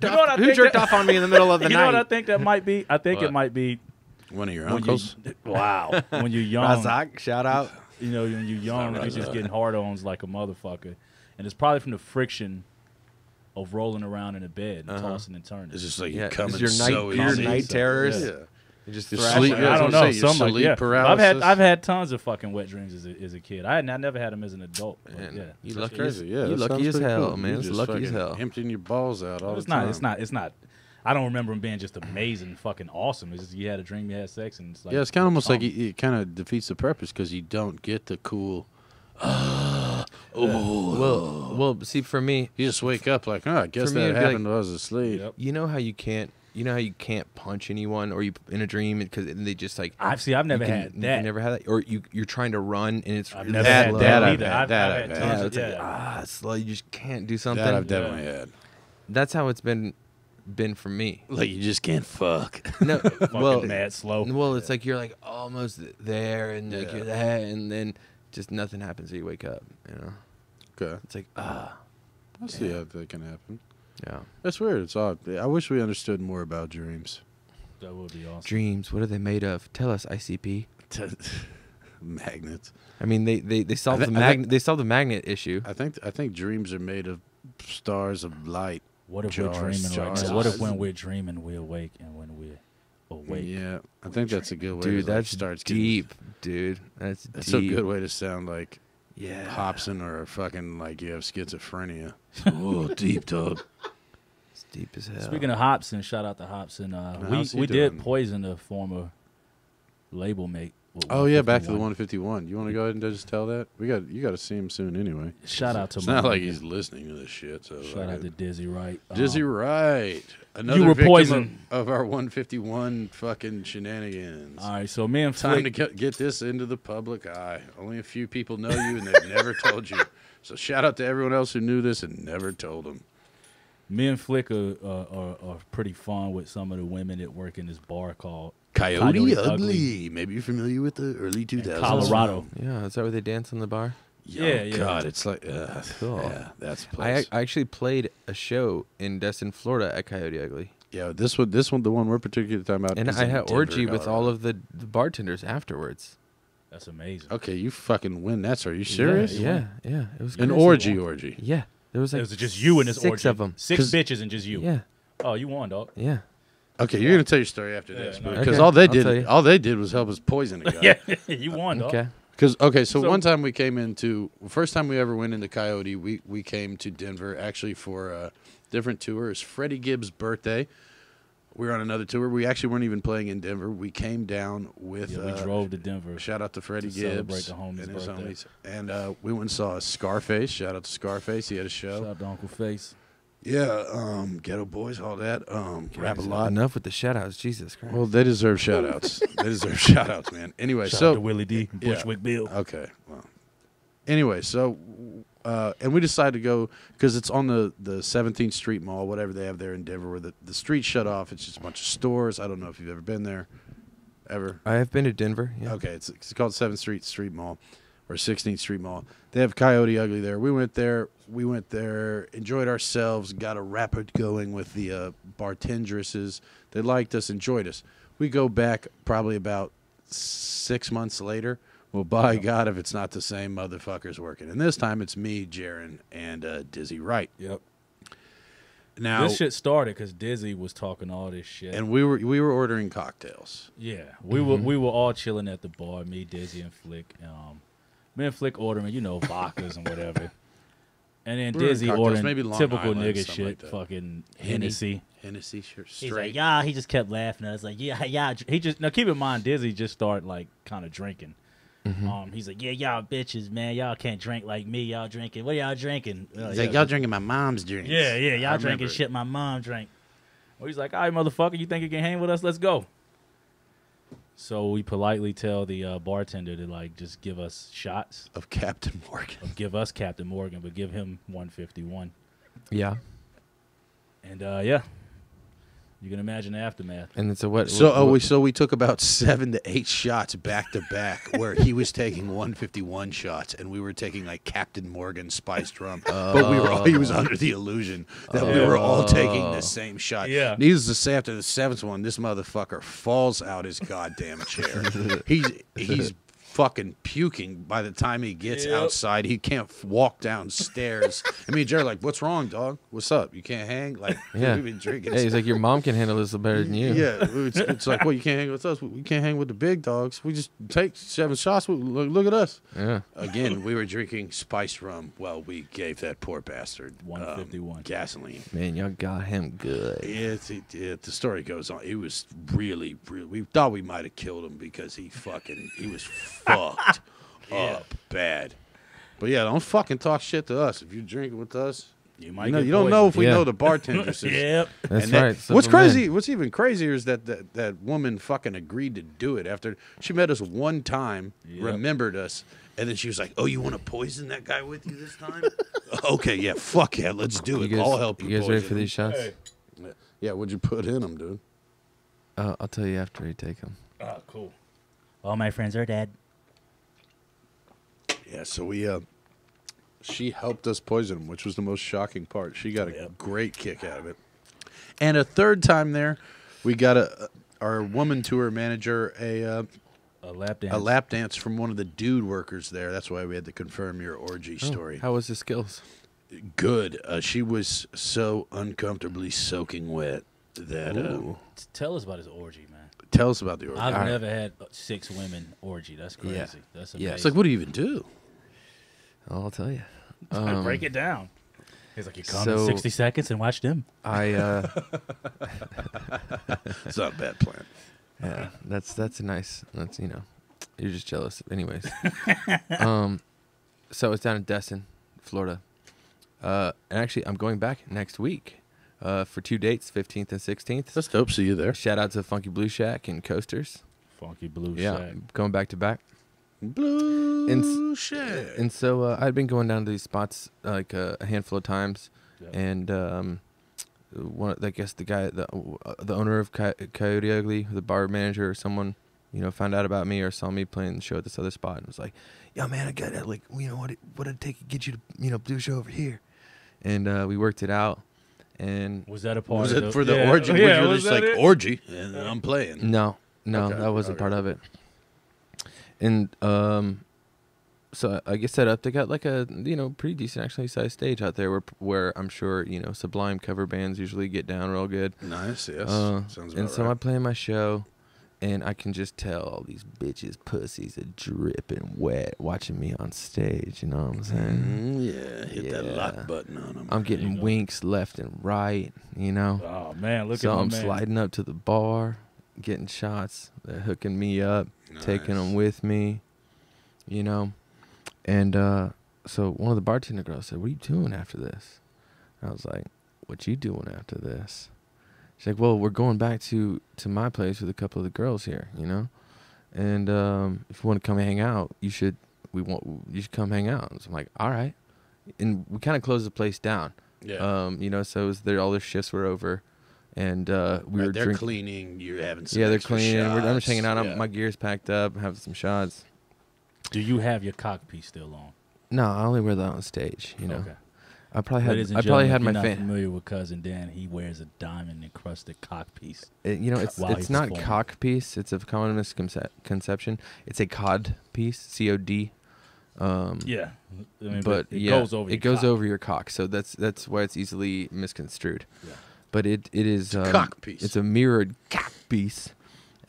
You know what I off? Who think jerked that- off on me in the middle of the You night? know what I think that might be? I think What? it might be One of your when uncles. wow. When you're young, Razak, shout out. you know, when you're young, you're just getting hard-ons like a motherfucker. And it's probably from the friction of rolling around in a bed and tossing and turning. It's just like Yeah, you're coming is your night, so your easy. night terrors. Yeah. You just Your thrash sleep- it yeah, out. I don't gonna know. say, your Some like, sleep yeah. paralysis. I've had tons of fucking wet dreams as a kid. I never had them as an adult. But Man, yeah, you That's lucky crazy. as, Yeah, you that lucky sounds as pretty hell, cool. man. You It's just lucky as fucking hell. Emptying your balls out all it's the time. not. It's not. I don't remember him being just amazing, fucking awesome. It's just you had a dream, you had sex, and it's like Yeah, it's kind of almost like it kind of defeats the purpose because you don't get the cool. Well, see, for me, You just wake up like, oh, I guess For me, that it'd be happened while I was asleep. Yep. you know how you can't punch anyone, or you in a dream because they just like. I've never had that. You never had that, or you're trying to run and it's I've really never had slow. that I've either. had. I've That had I've tons had. of- It's like yeah. slow. You just can't do something. That I've definitely had. That's how it's been for me. Like you just can't fuck. No, well, mad slow. Well, it's like you're like almost there, and like Yeah. you're there, and then just nothing happens. So you wake up. You know, Okay, it's like I see how that can happen. yeah. That's weird. It's odd. I wish we understood more about dreams. That would be awesome. Dreams. What are they made of? Tell us, ICP. Magnets. I mean, they solved I the thi- I magnet. think- They solved the magnet issue. I think dreams are made of stars of light. What if Jars, we're dreaming right jars. now? What if when we're dreaming we awake, and when we're awake? Yeah, I think that's a good way. Dude, to, like, that's starts getting- deep, dude. That's That's deep. a good way to sound like Yeah. Hobson or fucking like you have schizophrenia. Oh, deep dog. It's deep as hell. Speaking of Hobson, shout out to Hobson. how's he We did doing? poison the former label mate. with Oh yeah, back to the 151. 151. You want to go ahead and just tell that? You got to see him soon anyway. Shout out to It's my not like nigga. he's listening to this shit. So Shout out to Dizzy Wright. Dizzy Wright, another you were victim poisoned. of our 151 fucking shenanigans. All right, so me and Time to Flick, get this into the public eye. Only a few people know you, and they've never told you. So shout out to everyone else who knew this and never told them. me and Flick are pretty fun with some of the women that work in this bar called Coyote, Coyote Ugly. Ugly. Maybe you're familiar with the early 2000s. Colorado. Yeah, is that where they dance in the bar? Yeah, yeah. God, it's like, Cool. yeah, that's the I place. actually played a show in Destin, Florida at Coyote Ugly. Yeah, this one, the one we're particularly talking about. And is I in had Denver, orgy with all Colorado. of the bartenders afterwards. That's amazing. Okay, you fucking win that. So are you serious? Yeah. It was An crazy. orgy. Yeah, there was like It was just you in this six orgy. of them. 6 bitches and just you. Yeah, Oh, you won, dog. yeah. Okay, you're gonna tell your story after this, no. because Okay, all I'll tell you. all they did was help us poison a guy. Yeah, you won, dog. Okay. Because so So- one time we came into first time we ever went into Coyote, we came to Denver actually for a different tour. It was Freddie Gibbs' birthday. We were on another tour. We actually weren't even playing in Denver. We came down with Yeah, we drove to Denver. shout out to Freddie to celebrate Gibbs the homie's and his birthday. homies. And we went and saw Scarface. Shout out to Scarface. He had a show. Shout out to Uncle Face. Yeah, Ghetto Boys, all that. Rap a lot. Enough with the shout-outs. Jesus Christ. Well, they deserve shout outs. They deserve shout outs, man. Anyway, Shout so out to Willie D. and yeah. Bushwick Bill. Okay. Well. Anyway, so and we decided to go because it's on the 17th Street Mall, whatever they have there in Denver, where the street's shut off. It's just a bunch of stores. I don't know if you've ever been there, ever. I have been to Denver. Yeah. Okay, it's called 7th Street Mall or 16th Street Mall. They have Coyote Ugly there. We went there, enjoyed ourselves, got a rapid going with the bartendresses. They liked us, enjoyed us. We go back probably about 6 months later. Well, by God, if it's not the same motherfuckers working. And this time it's me, Jarren, and Dizzy Wright. Yep. Now, This shit started because Dizzy was talking all this shit. and we were ordering cocktails. Yeah, we were all chilling at the bar. Me, Dizzy, and Flick. Me and Flick ordering, vodkas and whatever. And then We were in Dizzy cocktails, ordering maybe Long typical Island, nigga something shit, like that. fucking Henny. Hennessy. Hennessy, sure, He's straight. like, yeah. He just kept laughing at us, like, yeah. He just now keep in mind, Dizzy just started like kind of drinking. He's like, yeah, y'all bitches, man. Y'all can't drink like me. Y'all drinking. What y'all drinking? He's like, y'all drinking my mom's drinks. Yeah, I y'all drinking remember. shit my mom drank. Well, he's like, all right, motherfucker, you think you can hang with us? Let's go. So we politely tell the bartender to like just give us shots, Of Captain Morgan. give us Captain Morgan, but give him 151. Yeah. And yeah, you can imagine the aftermath. And it's a what? So we took about 7 to 8 shots back to back, where he was taking 151 shots and we were taking like Captain Morgan spiced rum. But he was under the illusion that we were all taking the same shot. Yeah. Needless to say, after the 7th one, this motherfucker falls out his goddamn chair. He's fucking puking by the time he gets outside. He can't walk downstairs. I mean, Jared, like, what's wrong, dog? What's up? You can't hang? Like, Yeah. we've been drinking. Yeah, he's like, your mom can handle this better than you. Yeah, it's like, well, you can't hang with us. We can't hang with the big dogs. We just take 7 shots. Look at us. Yeah. Again, we were drinking spiced rum while we gave that poor bastard 151 gasoline. Man, y'all got him good. The story goes on. It was really, really. We thought we might have killed him because he was fucked up bad. But yeah, don't fucking talk shit to us. If you're drinking with us, You might you know, get you don't know if we Yeah. know the bartenders. Yep. That's and right. What's Simple crazy? man. What's even crazier is that woman fucking agreed to do it after she met us one time, remembered us, and then she was like, "Oh, you want to poison that guy with you this time? Okay, yeah, fuck yeah, let's do it. I'll help you. You guys ready poison for him." these shots? Yeah, what'd you put in them, dude? I'll tell you after you take them. Oh, cool. All my friends are dead. Yeah, so she helped us poison him, which was the most shocking part. She got a great kick out of it. And a third time there, we got our woman tour manager a lap dance. a lap dance from one of the dude workers there. That's why we had to confirm your orgy story. How was the skills? Good. She was so uncomfortably soaking wet that. Tell us about his orgy, man. Tell us about the orgy. I've never had 6 women orgy. That's crazy. Yeah. That's Yeah. amazing. It's like, what do you even do? I'll tell you. Break it down. He's like, you come in so- 60 seconds and watch them. It's not a bad plan. Yeah, that's a nice. That's you're just jealous. Anyways, so it's down in Destin, Florida, and actually I'm going back next week, for 2 dates, 15th and 16th. That's dope. See you there. Shout out to Funky Blue Shack and Coasters. Funky Blue Yeah, Shack. going back to back. Blue shit. And so I'd been going down to these spots like a handful of times, Yep. and I guess the guy, the owner of Coyote Ugly, the bar manager or someone, found out about me or saw me playing the show at this other spot and was like, "Yo, man, I got it. Like, what did it take to get you to do a show over here?" And we worked it out. And Was that a part Was of it for the yeah. orgy? Yeah, Was was you just that like it? orgy? And I'm playing. no, Okay, that wasn't okay. part of it. And so I get set up. They got like a pretty decent actually sized stage out there where I'm sure Sublime cover bands usually get down real good. Nice. Yes. Sounds about And so right. I'm playing my show, and I can just tell all these bitches' pussies are dripping wet watching me on stage. You know what I'm saying? Yeah, hit that Yeah. lock button on them. I'm getting winks left and right. Oh, man, look So at my I'm man. sliding up to the bar, getting shots. They're hooking me up, taking them with me. And so one of the bartender girls said, "What are you doing after this?" And I was like, "What you doing after this?" She's like, "Well, we're going back to my place with a couple of the girls here, and if you want to come hang out, you should come hang out." So I'm like, "All right," and we kind of closed the place down. Yeah. So it was all their shifts were over, and we were They're drinking. cleaning. You're having some Yeah, they're extra cleaning. I'm just shots. hanging out. Yeah. My gear's packed up. Having some shots. Do you have your cock piece still on? No, I only wear that on stage. Okay. I probably Ladies and had. I probably had gentlemen, my if you're not fan. familiar with Cousin Dan, he wears a diamond encrusted cock piece. It's While he's it's not performing. cock piece. It's a common misconception. It's a cod piece. COD. Yeah. I mean, But it yeah, goes over it your goes cock. over your cock. So that's why it's easily misconstrued. Yeah. But it is a cock piece. It's a mirrored cock piece,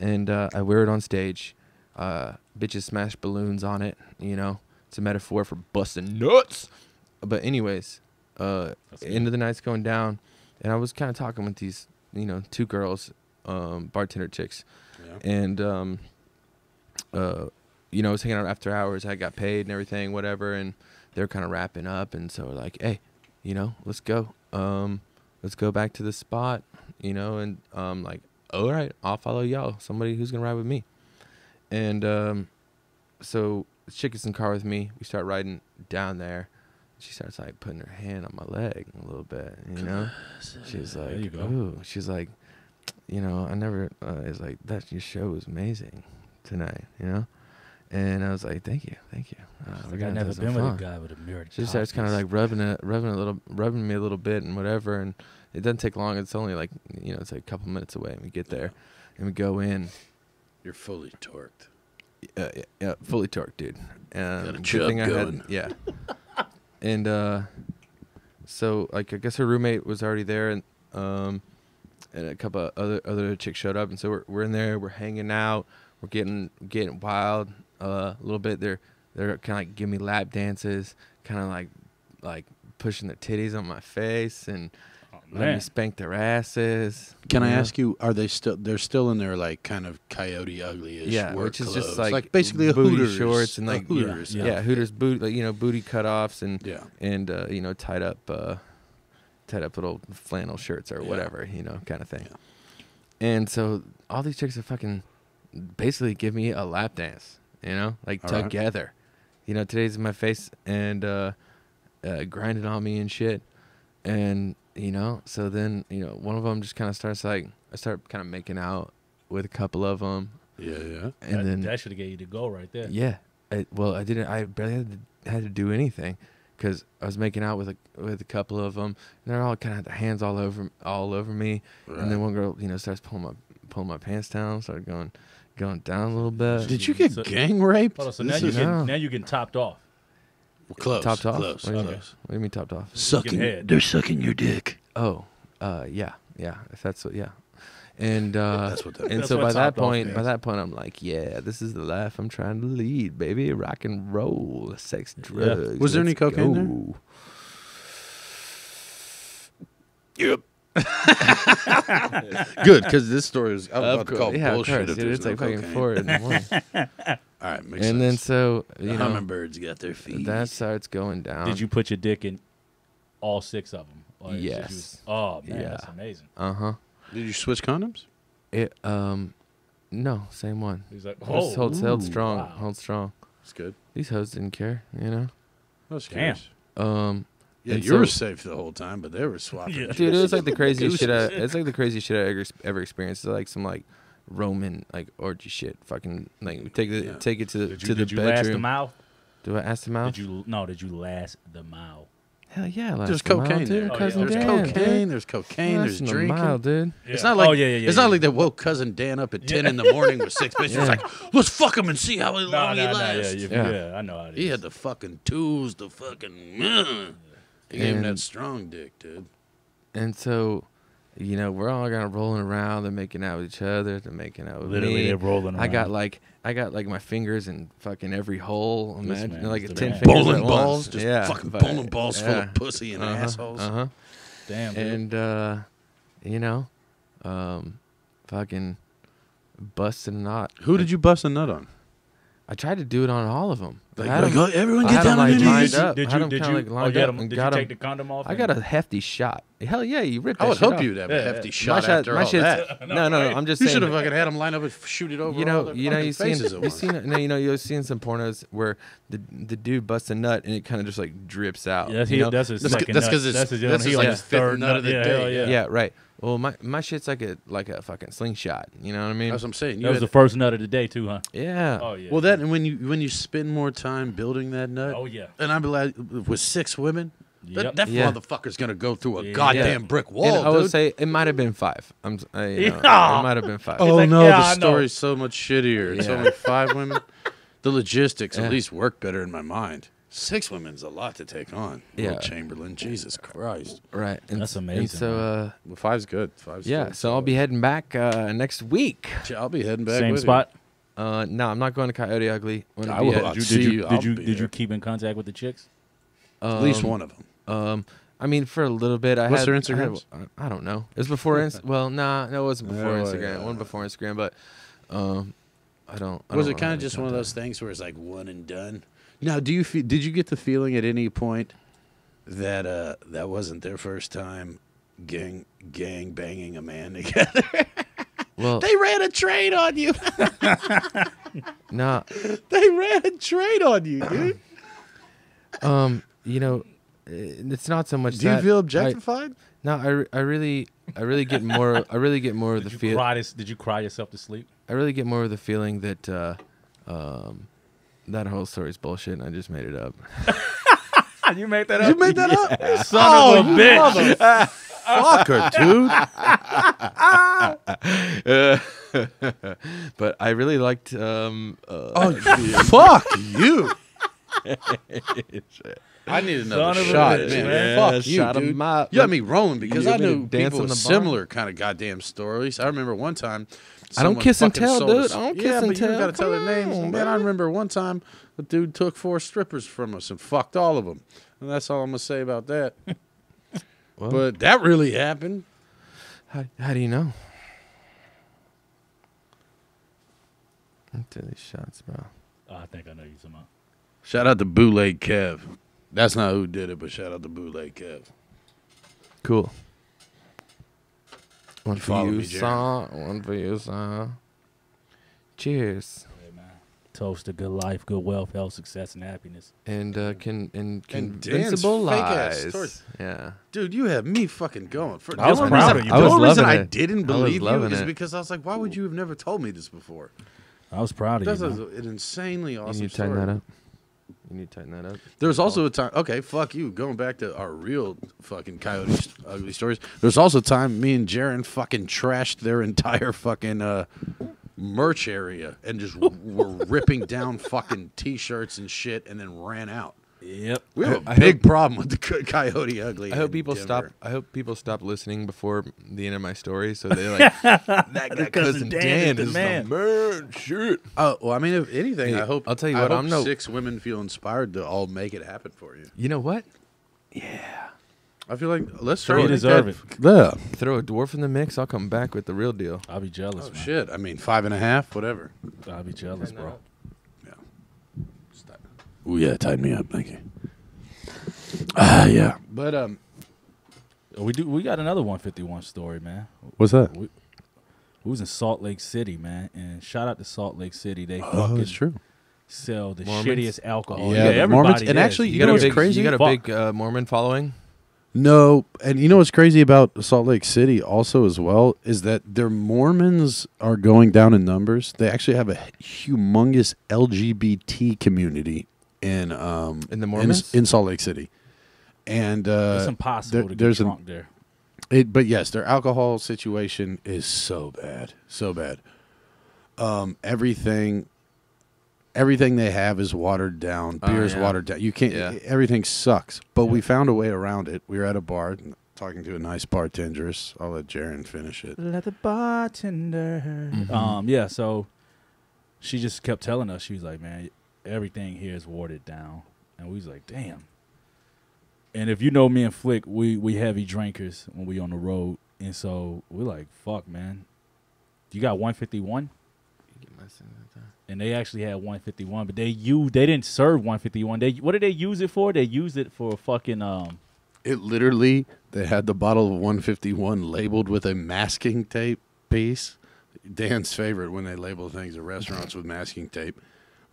and I wear it on stage. Bitches smash balloons on it. It's a metaphor for busting nuts. But anyways, end of the night's going down, and I was kind of talking with these 2 girls, bartender chicks, Yeah. and I was hanging out after hours. I got paid and everything, whatever, and they're kind of wrapping up, and so we're like, "Hey, let's go. Let's go back to the spot, and like, all right, I'll follow y'all. Somebody who's gonna ride with me." And so the chick is in the car with me. We start riding down there. She starts like putting her hand on my leg a little bit, She's like, There you go. "Ooh," she's like, I never. It's like that. Your show was amazing tonight, And I was like, "Thank you." Like, I've never been with a guy with a mirrored She cock starts kind of piece. like rubbing me a little bit and whatever, and it doesn't take long. It's only like it's like a couple minutes away, and we get there, and we go in. You're fully torqued. Yeah, fully torqued, dude. a Good chug thing I going. had, yeah. And so like I guess her roommate was already there, and a couple of other chicks showed up, and so we're in there, we're hanging out, we're getting wild a little bit. They're kind of like giving me lap dances, kind of like pushing their titties on my face and let me man. spank their asses. Can I you know? ask you? Are they still? They're still in their like kind of coyote ugly-ish Yeah, work which is clothes. just like basically a booty Hooters shorts and a like Hooters. Yeah. yeah, Hooters boot, like, booty cutoffs and Yeah. and tied up little flannel shirts or Yeah. whatever, kind of thing. Yeah. And so all these chicks are fucking basically give me a lap dance, like All right. together. Today's in my face and grinding on me and shit. And so then one of them just kind of starts like I start kind of making out with a couple of them. Yeah. And then that should have gave you the go right there. yeah. I didn't. I barely had to do anything because I was making out with a couple of them, and they're all kind of had their hands all over me. Right. And then one girl, starts pulling my pants down, started going down a little bit. Did you get So- gang raped? Hold on, so This now is- you getting topped off. close. Topped off? Close. What do you mean? Close. What do you mean topped off? Sucking. head. They're sucking your dick. Oh, yeah. If that's what, yeah. And That's what that and That's so what by that topped off point, means. I'm like, yeah, this is the life I'm trying to lead, baby. Rock and roll, sex, drugs. Was there any let's cocaine there? go. Yep. Good, because this story is I was about to call yeah, bullshit of if course, dude, there's it's no like fucking cocaine. 4 in the morning. All right, makes And then sense. so The hummingbirds got their feet. that starts going down. Did you put your dick in all 6 of them? Or is it Yes. just- oh man, Yeah. that's amazing. Did you switch condoms? It no, same one. He's like, Held strong. wow. Held strong. That's good. These hoes didn't care, That's Damn. Um, Yeah, And you were so- safe the whole time, but they were swapping. Yeah. dude, it was like the craziest shit. Gooses. It's like the craziest shit I ever experienced. It's like some like Roman like orgy shit. Fucking like take it to the Did you last the bedroom. mouth? Do I ask them out? Did you last the mouth? Hell yeah, last There's them out, cocaine dude. there. Oh, Cousin yeah. There's Dan, cocaine. dude. There's cocaine. There's Last them drinking. out, dude. It's Yeah. not like yeah. it's not like they woke cousin Dan up at 10 in the morning with 6 bitches. Yeah. Like, let's fuck him and see how long No, he lasts. Yeah. I know how it is. He had the fucking tools, the fucking. He gave him that And- strong dick, dude. And so, we're all kind of rolling around. They're making out with each other. They're making out with Literally, me. they're rolling around. I got like my fingers in fucking every hole. This Imagine man like is a the 10 man. fingers Bowling at balls, once. just yeah, fucking but- bowling balls full yeah. of pussy and assholes. Damn, dude. And fucking busted a knot. Who did you bust a nut on? I tried to do it on all of them. Everyone I get had down them, on like, your lined knees. up. Did I had you? them Did kinda, you? like, Oh, lined you had up them- and did got you 'em. take the condom off? I got a hefty shot. Hell yeah, you ripped I that would shit hope off. you'd have a Yeah, hefty yeah. shot after all that. No, I'm just You saying. should have fucking had him line up and shoot it over. all their You've fucking seen faces at once. you've seen some pornos where the dude busts a nut and it kind of just like drips out. Yeah, you know? that's his That's second that's nut. 'cause it's- That's his, that's he his, on like, his fifth third nut of the yeah, day. hell yeah. Yeah, right. Well, my shit's like a fucking slingshot. You know what I mean? That's what I'm saying. That was the first nut of the day too, huh? Yeah. Oh yeah. Well, that and when you spend more time building that nut. Oh yeah. And I'm like, with 6 women, Yep. that Yeah. motherfucker's gonna go through a Yeah. goddamn brick wall, And I would dude. say it might have been 5. It Yeah. might have been 5. Oh like, no, yeah, the I know. story's so much shittier. It's Yeah. only 5 women. The logistics Yeah. at least work better in my mind. 6 women's a lot to take on. Yeah. Will Chamberlain, Jesus Christ. Right. And, That's And amazing, so Well, 5's good. 5's yeah, good. so I'll be heading back next week. I'll be heading back. Same with spot. No, I'm not going to Coyote Ugly. I'm gonna I be will. at- Did See you? you. Did I'll you? be Did there. you keep in contact with the chicks? At least one of them. I mean, for a little bit. What's had, their I had- Instagrams? I don't know. It was before Well, no, it wasn't before Well, Instagram. yeah. One before Instagram, but I don't. I Was don't it kind really of just one of contact. those things where it's like one and done? Now, did you get the feeling at any point that that wasn't their first time gang banging a man together? Well, They ran a trade on you. no. They ran a trade on you, dude. It's not so much. Do you that feel I- objectified? No, I really get more. I really get more of the Did you feel. cry? Did you cry yourself to sleep? I really get more of the feeling that that whole story's bullshit, and I just made it up. You made that up. You made that up? Son of a bitch. Fucker, dude. But I really liked. Fuck you. I need another Son of a shot, bitch, man. man. Fuck you, shot dude. 'em up. You got me rolling because You I want me to knew dance people on with the bar? similar kind of goddamn stories. I remember one time. I don't someone kiss and fucking tell, sold dude. us- I don't yeah, kiss and but you tell. gotta tell their Come names. on, Man, I man. remember one time the dude took 4 strippers from us and fucked all of them. And that's all I'm gonna say about that. Well, But that really happened. how do you know? Into these shots, bro. Oh, I think I know you talking about. Shout out to Bootleg Kev. That's not who did it, but shout out to Bootleg Kev. Cool. One You for follow you, me, Jarren? son. One for you, son. Cheers. Hey, man. Toast to good life, good wealth, health, success, and happiness. And Dan's convincible fake-ass lies. stories. Yeah. Dude, you have me fucking going. I was the only proud reason- of you. The I was only reason loving I it. didn't I was believe you loving is it. because I was like, why would you have never told me this before? I was proud of That's you. Man. an insanely awesome You need to story. tighten that up. You need to tighten that up. There's also a time. Okay, fuck you. Going back to our real fucking coyote ugly stories. There's also a time me and Jarren fucking trashed their entire fucking merch area and just were ripping down fucking t-shirts and shit, and then ran out. Yep. We have a I big hope- problem with the coyote ugly. I hope in people Denver. stop. I hope people stop listening before the end of my story, so they're like, "That guy, cousin Dan, is the man." Shit. Oh well, I mean, if anything, Hey, I hope. I'll tell you I what, hope I'm no- 6 women feel inspired to all make it happen for you. You know what? I feel like let's They throw deserve it. Yeah. Throw a dwarf in the mix. I'll come back with the real deal. I'll be jealous, Oh man. shit! I mean, 5.5, whatever. I'll be jealous, bro. Yeah. Oh yeah, tied me up. Thank you. Yeah. But We got another 151 story, man. what's that? We was in Salt Lake City, man, and shout out to Salt Lake City. They Oh, fucking that's true. sell the Mormons? shittiest alcohol. Yeah, the everybody Mormons- and does. actually, You know got a what's big, crazy? You got a Fuck. big Mormon following. No, and you know what's crazy about Salt Lake City also as well is that their Mormons are going down in numbers. They actually have a humongous LGBT community in the Mormons? in Salt Lake City, and it's impossible to get there's drunk there. But yes, their alcohol situation is so bad, so bad. Everything they have is watered down. Oh, Beer is yeah. watered down. You can't. Yeah. Everything sucks. But we found a way around it. We were at a bar talking to a nice bartendress. I'll let Jarren finish it. Let the bartender. Mm-hmm. Yeah. So she just kept telling us. She was like, "Man, everything here is watered down," and we was like, "Damn." And if you know me and Flick, we heavy drinkers when we on the road, and so we're like, "Fuck, man, you got 151." And they actually had 151, but they didn't serve 151. What did they use it for? They used it for fucking It literally, they had the bottle of 151 labeled with a masking tape piece. Dan's favorite when they label things at restaurants with masking tape.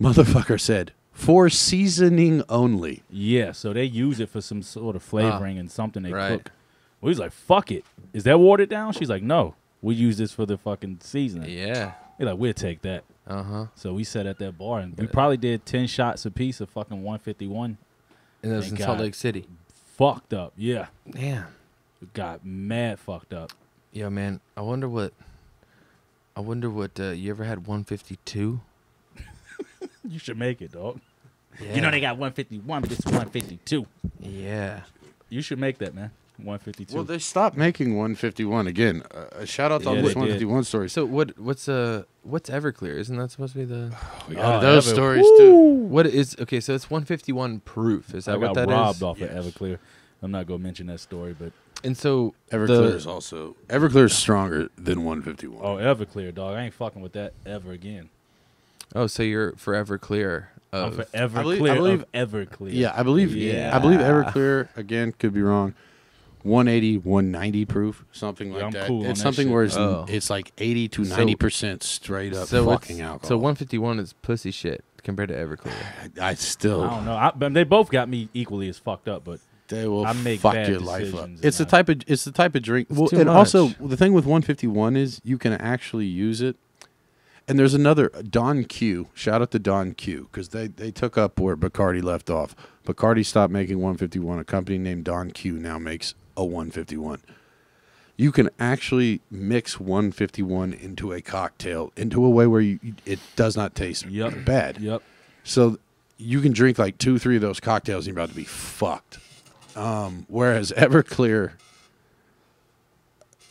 Motherfucker said, for seasoning only. Yeah, so they use it for some sort of flavoring and something they right. cook. We was like, fuck it. Is that watered down? She's like, no. We use this for the fucking seasoning. Yeah. We're like, we'll take that. Uh-huh. So we sat at that bar and we probably did 10 shots a piece of fucking 151. And that was Thank in Salt God. Lake City. Fucked up. Yeah. Damn. We got mad fucked up. Yo, man, I wonder what you ever had 152? You should make it, dog. Yeah. You know they got 151, but it's 152. Yeah. You should make that, man. 152. Well, they stopped making 151 again. A shout out to all Yeah, these they did. 151 stories. So what's Everclear? Isn't that supposed to be the We got Oh, those Ever- stories too. what is okay? So it's 151 proof. Is I that what got that is? robbed off Yes. of Everclear. I'm not going to mention that story, but And so Everclear is also Everclear's stronger than 151. oh, Everclear, dog. I ain't fucking with that ever again. so you're forever clear. I'm Of, forever I believe- clear I believe- of Everclear. Yeah, I believe. Yeah. I believe Everclear again could be wrong. 180, 190 proof, something Yeah, like I'm that. cool on It's that something shit. where Oh. it's like 80 to So- 90% straight up so fucking what's- alcohol. So 151 is pussy shit compared to Everclear. I still I don't know. But they both got me equally as fucked up, but they will I make fuck bad your life up. decisions It's the and type of drink. Well, too and also much. the thing with 151 is you can actually use it. And there's another Don Q. Shout out to Don Q because they took up where Bacardi left off. Bacardi stopped making 151. A company named Don Q now makes a 151. you can actually mix 151 into a cocktail into a way where it does not taste bad. Yep. So you can drink like 2-3 of those cocktails and you're about to be fucked. Whereas Everclear,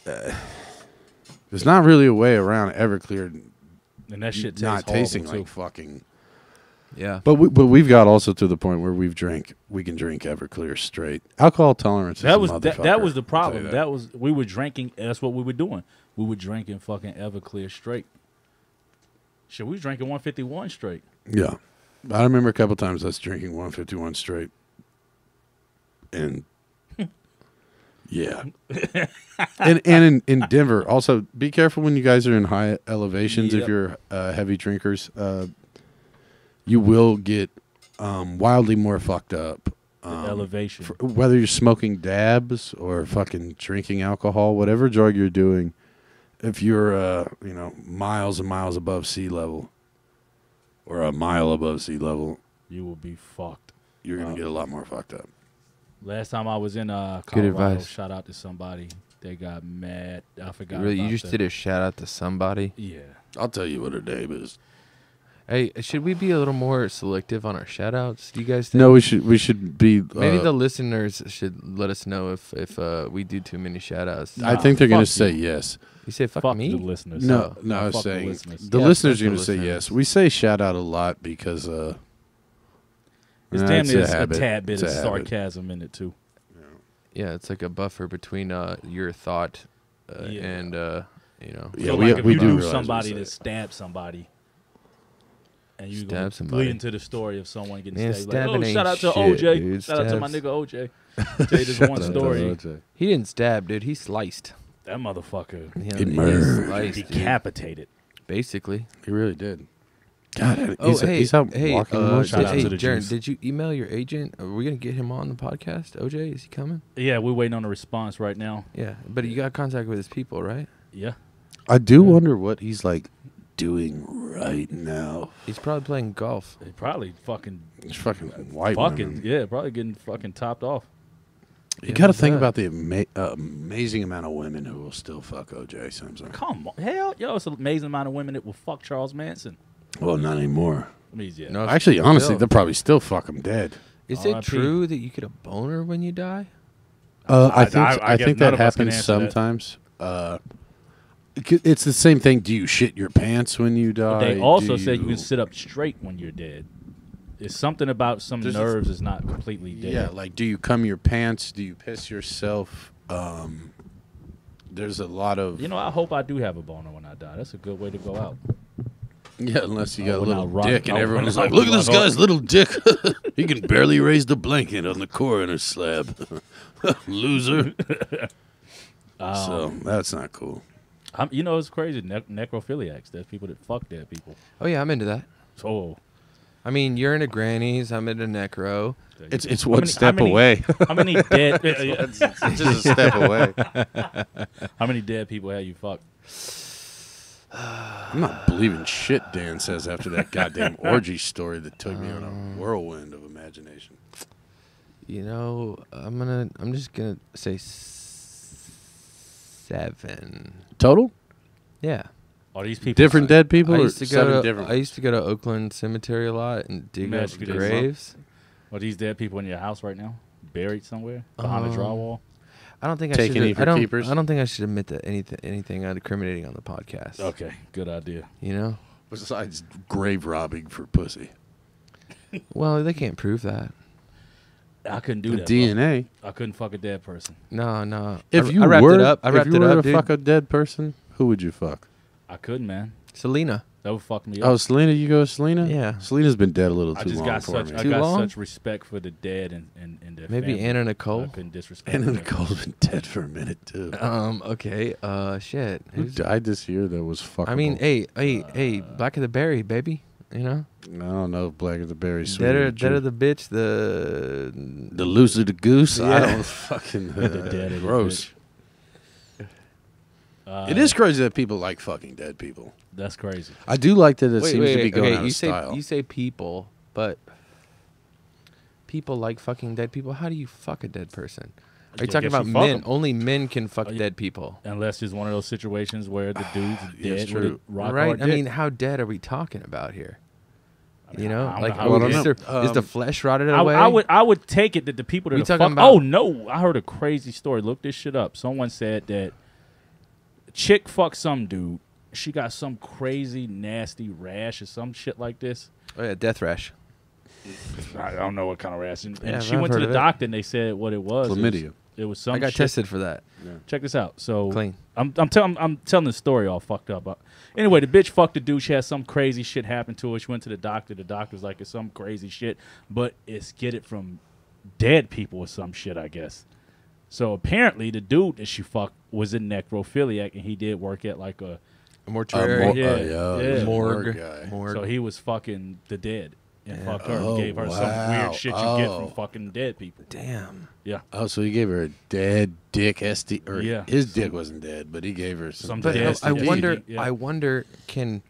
there's not really a way around Everclear And that shit tastes not tasting horrible, like too. fucking. Yeah. But we've got also to the point where we can drink Everclear straight. Alcohol tolerance is That a was motherfucker, that was the I'll tell problem. you That was we were drinking. That's what we were doing. We were drinking fucking Everclear straight. Shit, we was drinking 151 straight. Yeah. I remember a couple times us drinking 151 straight. And yeah. and in Denver, also be careful when you guys are in high elevations if you're heavy drinkers. You will get wildly more fucked up. Elevation. Whether you're smoking dabs or fucking drinking alcohol, whatever drug you're doing, if you're miles and miles above sea level or a mile above sea level, You will be fucked. you're gonna get a lot more fucked up. Last time I was in Good Colorado, advice. shout out to somebody. They got mad. I forgot. Really, you about just that. did a shout out to somebody. Yeah. I'll tell you what her name is. Hey, should we be a little more selective on our shout outs? Do you guys think? No, we should be. Maybe the listeners should let us know if we do too many shout outs. I think they're gonna fuck say you. yes. You say fuck, Fuck me? the listeners. No, No, I was fuck the saying listeners. the Yeah, listeners fuck are the gonna say listeners. yes. We say shout out a lot because It's nah, damn near a a habit. tad bit It's of a habit. sarcasm in it too. Yeah, it's like a buffer between your thought Yeah. and Yeah, So we- like if we you do knew realize somebody we that say it. stabbed somebody, and you Stab gonna somebody. lead into the story of someone getting Man, stabbed. Like, stabbing oh, shout out ain't to shit, OJ. dude. Shout out to my Stabs. nigga OJ. Tell you this one story. He didn't stab, dude. He sliced. That motherfucker He just murdered. sliced, dude. decapitated. Basically. He really did. God, Oh, he's out walking amongst shout out hey, to the Jarren, Jews. did you email your agent? Are we gonna get him on the podcast? OJ, is he coming? Yeah, we're waiting on a response right now. Yeah, but you got contact with his people, right? Yeah. I do wonder what he's like doing right now. He's probably playing golf. They probably fucking He's fucking white. fucking women. yeah, probably getting fucking topped off. You got to who's think that? about the amazing amount of women who will still fuck OJ Simpson. Come on, hell, yo, it's an amazing amount of women that will fuck Charles Manson. Well, not anymore. I mean, yeah. No, Actually, honestly, still. they'll probably still fuck him dead. Is it R.I.P. true that you get a boner when you die? I think I guess think none that of us can happens answer that. sometimes. It's the same thing. Do you shit your pants when you die? They also Do say you can sit up straight when you're dead. It's something about some There's a- nerves is not completely dead. Yeah, like do you cum your pants? Do you piss yourself? There's a lot of You know, I hope I do have a boner when I die. That's a good way to go out. yeah, unless you got a when little I rock- dick, and I- everyone's when I like, "Look at rock this hard." guy's little dick. He can barely raise the blanket on the coroner slab. Loser." So that's not cool. You know, it's crazy. Necrophiliacs. There's people that fuck dead people. Oh yeah, I'm into that. So I mean, you're into grannies. I'm into necro. It's How one many- step how many- away. how many dead? It's just a step away. How many dead people have you fucked? I'm not believing shit Dan says after that goddamn orgy story that took me on a whirlwind of imagination. You know, I'm just gonna say 7. Total? Yeah. Are these people Different dead people I or used to seven go. different? I used to go to Oakland Cemetery a lot and dig Let me up ask you this, graves. Are these dead people in your house right now, buried somewhere behind a drywall? I don't think Take I any should. for I don't. keepers? I don't think I should admit that anything incriminating on the podcast. Okay, good idea. You know. Besides grave robbing for pussy. Well, they can't prove that. I couldn't do The that. bro. DNA. I couldn't fuck a dead person. No. If you I wrapped were, it up. I wrapped if you it were up, to dude. fuck a dead person, who would you fuck? I couldn't, man. Selena. That would fuck me Oh, up. Selena, you go with Selena? Yeah. Selena's been dead a little I too just long got for such me. I Too got long? such respect for the dead and their Maybe family. Anna I Nicole. couldn't disrespect Anna them. Nicole's been dead for a minute too. Okay. Shit. Who died this year that was fuckable? I mean, hey, Black of the Berry, baby. You know, I don't know if Black of the Berry sweet. dead of the bitch. The loser the goose. I Yeah. don't fucking dead of the gross. bitch. It is crazy that people like fucking dead people. That's crazy. I do like that it seems to be going out you of say style. you say people, but people like fucking dead people. How do you fuck a dead person? Are you talking guess about you fuck men? 'em. Only men can fuck yeah. dead people. Unless it's one of those situations where the dude's Yeah, it's dead with a true. rock Right? hard I dick. mean, how dead are we talking about here? You know, I don't like know how we is, get- is the flesh rotted I, away? I would take it that the people that We are talking fuck. about- Oh no! I heard a crazy story. Look this shit up. Someone said that chick fucked some dude. She got some crazy nasty rash or some shit like this. Oh yeah, death rash. I don't know what kind of rash. And Yeah, she I've went to heard the of it. doctor and they said what it was. Chlamydia. It was some. I got shit. tested for that. Check this out. So Clean. I'm telling the story all fucked up. Anyway, the bitch fucked the dude. She had some crazy shit happen to her. She went to the doctor. The doctor's like, it's some crazy shit, but it's get it from dead people or some shit, I guess. So apparently the dude that she fucked was a necrophiliac, and he did work at like a. A mortuary. Yeah. Morgue. guy. Morgue. So he was fucking the dead and Yeah. fucked her. Oh, Gave her some wow. weird shit you get from Oh. fucking dead people. Damn. Yeah. Oh, so he gave her a dead dick SD, or Yeah. his dick wasn't dead, but he gave her some. Some But dead I STD. wonder. Yeah. I wonder. Can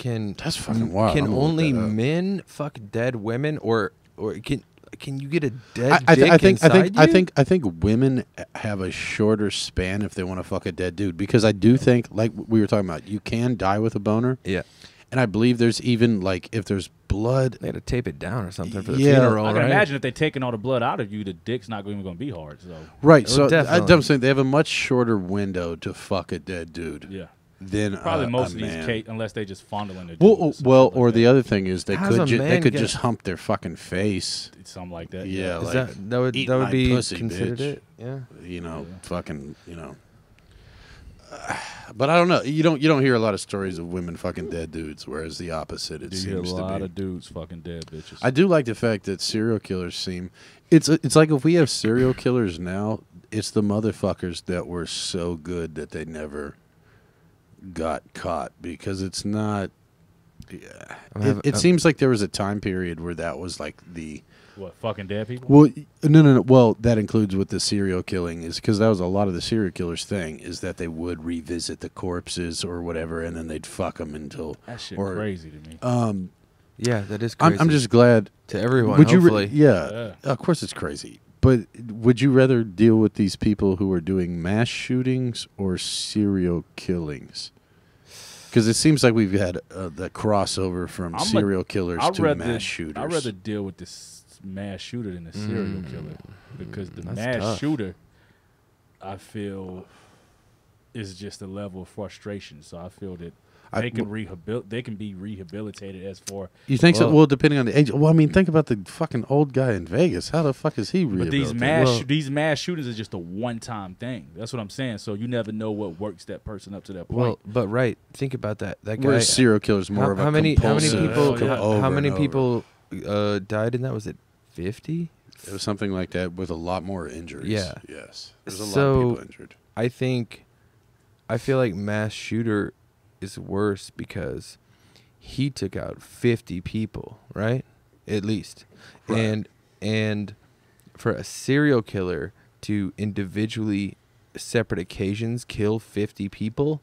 That's fucking wild. Can I'm gonna look only that up. men fuck dead women, or can you get a dead I dick think inside you? I think women have a shorter span if they want to fuck a dead dude, because I do think, like we were talking about, you can die with a boner, Yeah. and I believe there's even like if there's blood. They had to tape it down or something for the Yeah. funeral, I can right? imagine if they're taking all the blood out of you, the dick's not even going to be hard. So Right, Oh, so definitely. I'm saying they have a much shorter window to fuck a dead dude yeah, than probably a most of man. these cases, unless they just fondling the dude. Well, or some well, shit like or that. the other thing is they How's could a they man could get- just hump their fucking face. something like that. Yeah, Is like that would eat that would my be pussy, considered bitch. it? Yeah. You know, fucking, you know. But I don't know. You don't hear a lot of stories of women fucking dead dudes, whereas the opposite it Do you hear a seems to lot be. of dudes fucking dead bitches? I do like the fact that serial killers seem. It's like if we have serial killers now, it's the motherfuckers that were so good that they never got caught, because it's not. Yeah, it seems like there was a time period where that was like the. What, fucking dead people? Well, no. Well, that includes with the serial killing, is because that was a lot of the serial killers' thing, is that they would revisit the corpses or whatever, and then they'd fuck them until. That shit or- crazy to me. Yeah, that is crazy. I'm just glad. to everyone. Would you? Hopefully. Yeah, of course it's crazy. But would you rather deal with these people who are doing mass shootings or serial killings? Because it seems like we've had the crossover from serial killers to mass shooters. I'd rather deal with this mass shooter than a serial killer, because the That's mass tough. shooter, I feel, is just a level of frustration. So I feel that they can be rehabilitated as for. You think so? Well- Well, depending on the age. Well, I mean, think about the fucking old guy in Vegas. How the fuck is he But rehabilitated? these mass shootings is just a one-time thing. That's what I'm saying. So you never know what works that person up to that point. Well, but right, think about that. That guy. Whereas serial killers more of a how many compulsive, people? Yeah. over How many and over. people died in that? Was it 50? It was something like that with a lot more injuries. Yeah. Yes. There's a lot So- of people injured. I feel like mass shooter is worse because he took out 50 people, right? At least. Right. And for a serial killer to individually separate occasions kill 50 people,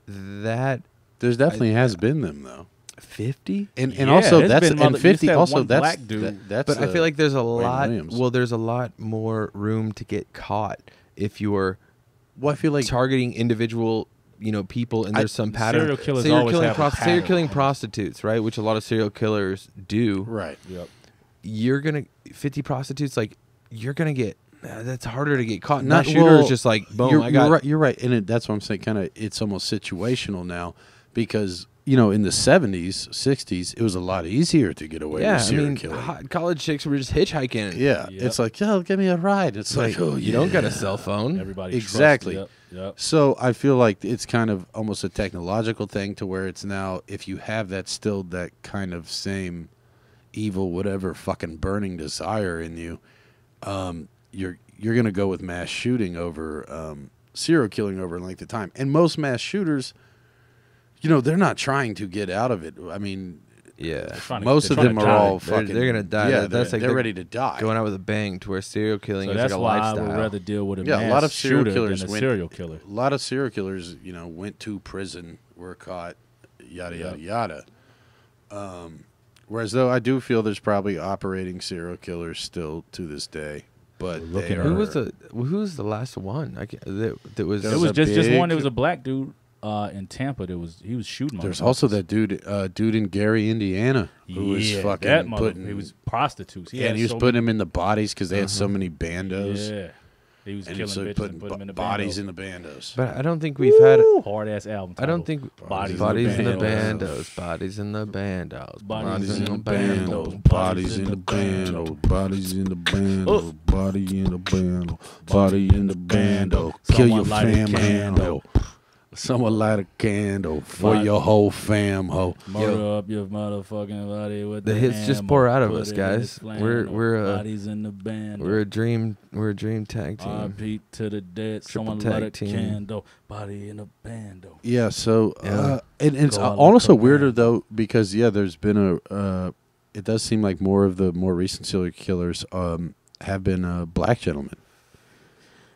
that There's definitely has been them though. 50? And Yeah, also there's that's been and mother- 50 just that also one that's black dude. that's But I feel like there's a lot Williams. well there's a lot more room to get caught if you're well, I feel like targeting individual, people, and there's some pattern. serial killers so you're always killing have a so you're killing pattern. prostitutes, right? Which a lot of serial killers do. right. Yep. You're gonna 50 prostitutes, like you're gonna get. That's harder to get caught. Not- Not shooter is well, just like boom. You're, I got you're right. You're right, and that's what I'm saying. Kind of, it's almost situational now, because in the 70s, 60s, it was a lot easier to get away yeah. with I serial mean, killing. college chicks were just hitchhiking. Yeah, Yep. it's like, yo, give me a ride. It's like, oh, you don't got a cell phone. Everybody Exactly. Trusts, yep. So I feel like it's kind of almost a technological thing to where it's now, if you have that still that kind of same evil, whatever fucking burning desire in you, you're gonna go with mass shooting over serial killing over length of time. And most mass shooters, they're not trying to get out of it. I mean, Yeah. Trying to- most they're of them trying to are die. all They're- fucking. they're gonna die. Yeah, That's like they're the- ready to die. Going out with a bang, to where serial killing So is that's like a why lifestyle. I would rather deal with a Yeah, a mass lot of serial shooter killers than a went- serial killer. A lot of serial killers, went to prison, were caught, yada yada yada. Whereas though I do feel there's probably operating serial killers still to this day. but Looking they at are, Who was the last one? That was. There It was a just one. big- It was a black dude in Tampa. He was shooting. There's also that dude in Gary, Indiana, who was fucking that mother. putting. He was prostitutes. and he was so putting them in the bodies because they had so many many, bandos. Yeah, he was And killing so he bitches put and putting them in the bodies bandos. in the bandos. But I don't think we've had. Hard ass album. I don't title. think Bodies bodies in the bandos. bandos, bodies in the bandos, Bodies Bodies in the bando, bando, bodies in the bando, bodies in the bando, body in the bando, body in the bando. Kill your Someone light a fam candle. handle. Someone light a candle for Body- your whole fam ho. Murder up your motherfucking body with The the hits just hammer. pour out of Put us, it in the guys. flannel. We're bodies in the band. a dream tag team. R.P. to the dead. Triple Someone tag light a team. candle. Body in the bando. Yeah, so Yeah. and it's Go out also like a weirder man. though because there's been it does seem like more of the more recent serial killers have been black gentlemen.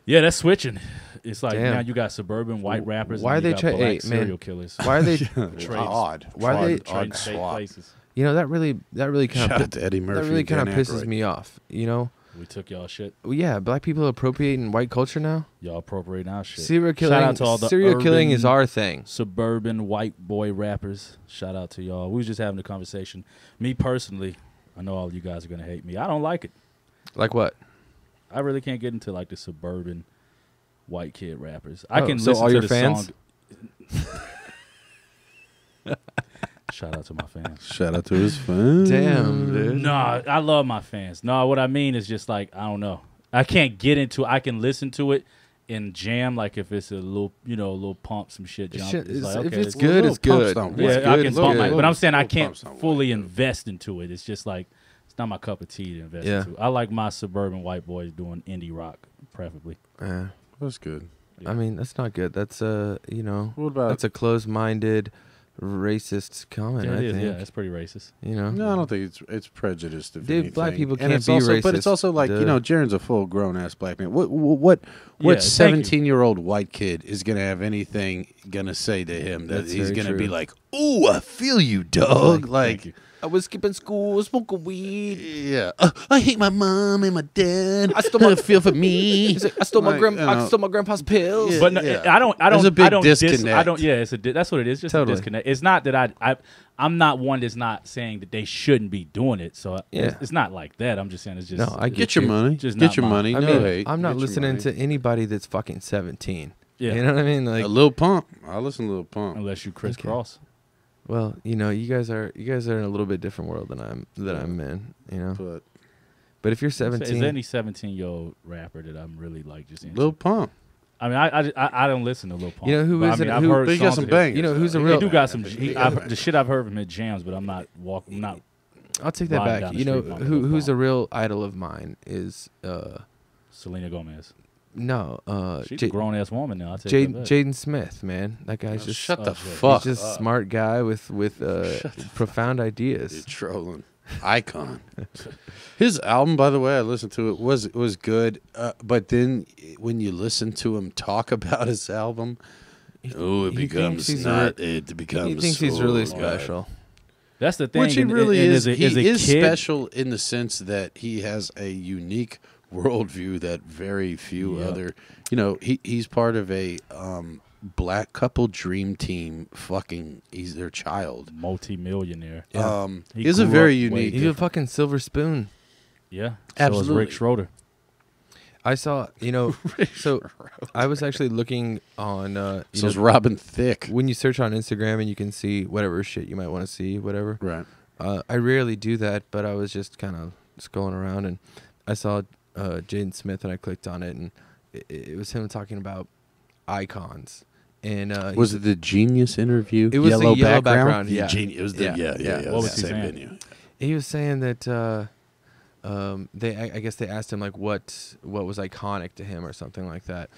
Yeah, that's switching. It's like Damn. now you got suburban white rappers. Why and are you they got black hey, man, serial killers? Why are they? Trades. Odd. Why they- Trade state swap. places. You know that really kind Shout of out to Eddie Murphy. that really and kind of Dan pisses Aykroyd. me off. You know, We took y'all shit. well, yeah, black people appropriating white culture now. Y'all appropriating our shit. Serial killing. Shout out to all the serial killing is urban- our thing. Suburban white boy rappers. Shout out to y'all. We was just having a conversation. Me personally, I know all you guys are gonna hate me. I don't like it. Like what? I really can't get into like the suburban white kid rappers. I Oh, can so listen all to your the fans? song. Shout out to my fans. Shout out to his fans. Damn, dude. No, I love my fans. No, what I mean is just like I don't know. I can't get into. I can listen to it and jam like if it's a little, a little pump, some shit jump. Shit, It's like, if okay, it's good, it's good. don't yeah, work. I good, can it's bump good. my, but I'm saying I Little can't pumps don't fully work. invest into it. It's just like it's not my cup of tea to invest Yeah. into. I like my suburban white boys doing indie rock, preferably. That's good. I mean, that's not good. That's What about? that's a closed-minded, racist comment. Yeah, I it is. think. Yeah, it's pretty racist. You know. No, I don't think it's prejudiced. If Dude, anything. black people And can't it's be also, but it's racist. also like Duh. Jaren's a full grown ass black man. What Yeah, thank you. 17-year-old white kid is gonna have anything gonna say to him that That's he's very gonna true. be like, "Ooh, I feel you, dog." Thank Like, you. I was skipping school, smoking weed. yeah, I hate my mom and my dad. I stole my- feel for me. I stole my Like, I stole my grandpa's pills. Yeah. But no, I don't. There's a big I don't disconnect. I don't. Yeah, that's what it is. Just Totally. a disconnect. It's not that I'm not one that's not saying that they shouldn't be doing it. So Yeah. it's not like that. I'm just saying it's just. No, I Get your money. Just Get not your mine. money. I No mean, hate. I'm not Get your listening money. to anybody that's fucking 17. Yeah. You know what I mean? Like, a Lil Pump. I listen to Lil Pump. Unless you crisscross. well, you guys are in a little bit different world than I'm in. You know, But but if you're Is there 17, any 17-year-old rapper that I'm really like just into? Lil Pump. I mean, I don't listen to Lil Pump. You know who but I is mean, it- I've who- heard But he got songs some of his. bangers. You know, who's a though. real- He do got some. He got The shit I've heard from his jams, but I'm not walking. I'm not I'll take that riding back. down the You know, street bumping Lil who's Pump. a real idol of mine is Selena Gomez. Ja- She's a grown ass woman now. I take that back. Jaden Smith, man. That guy's just Shut the shit. fuck he's just up. smart guy with profound You're ideas. trolling. Icon. His album, by the way, I listened to it, was good. But then when you listen to him talk about his album, it he becomes thinks he's not. It becomes. He thinks he's really so special. That's the thing. Which he and- really and is. As He a is kid, special in the sense that he has a unique worldview that very few Yep. other. He's part of a black couple dream team. He's their child. multi-millionaire. He He's a grew very up way unique. He's a fucking silver spoon. Yeah, Absolutely. So is Rick Schroeder. I saw, so I was actually looking on, So is Robin Thicke. when you search on Instagram and you can see whatever shit you might want to see, whatever. Right. I rarely do that, but I was just kind of scrolling around and I saw Jaden Smith and I clicked on it and it was him talking about icons. And Was it the Genius interview? It was the yellow background, The yeah. It was the Yeah. What was the he same saying? venue. he was saying that I guess they asked him like what was iconic to him or something like that,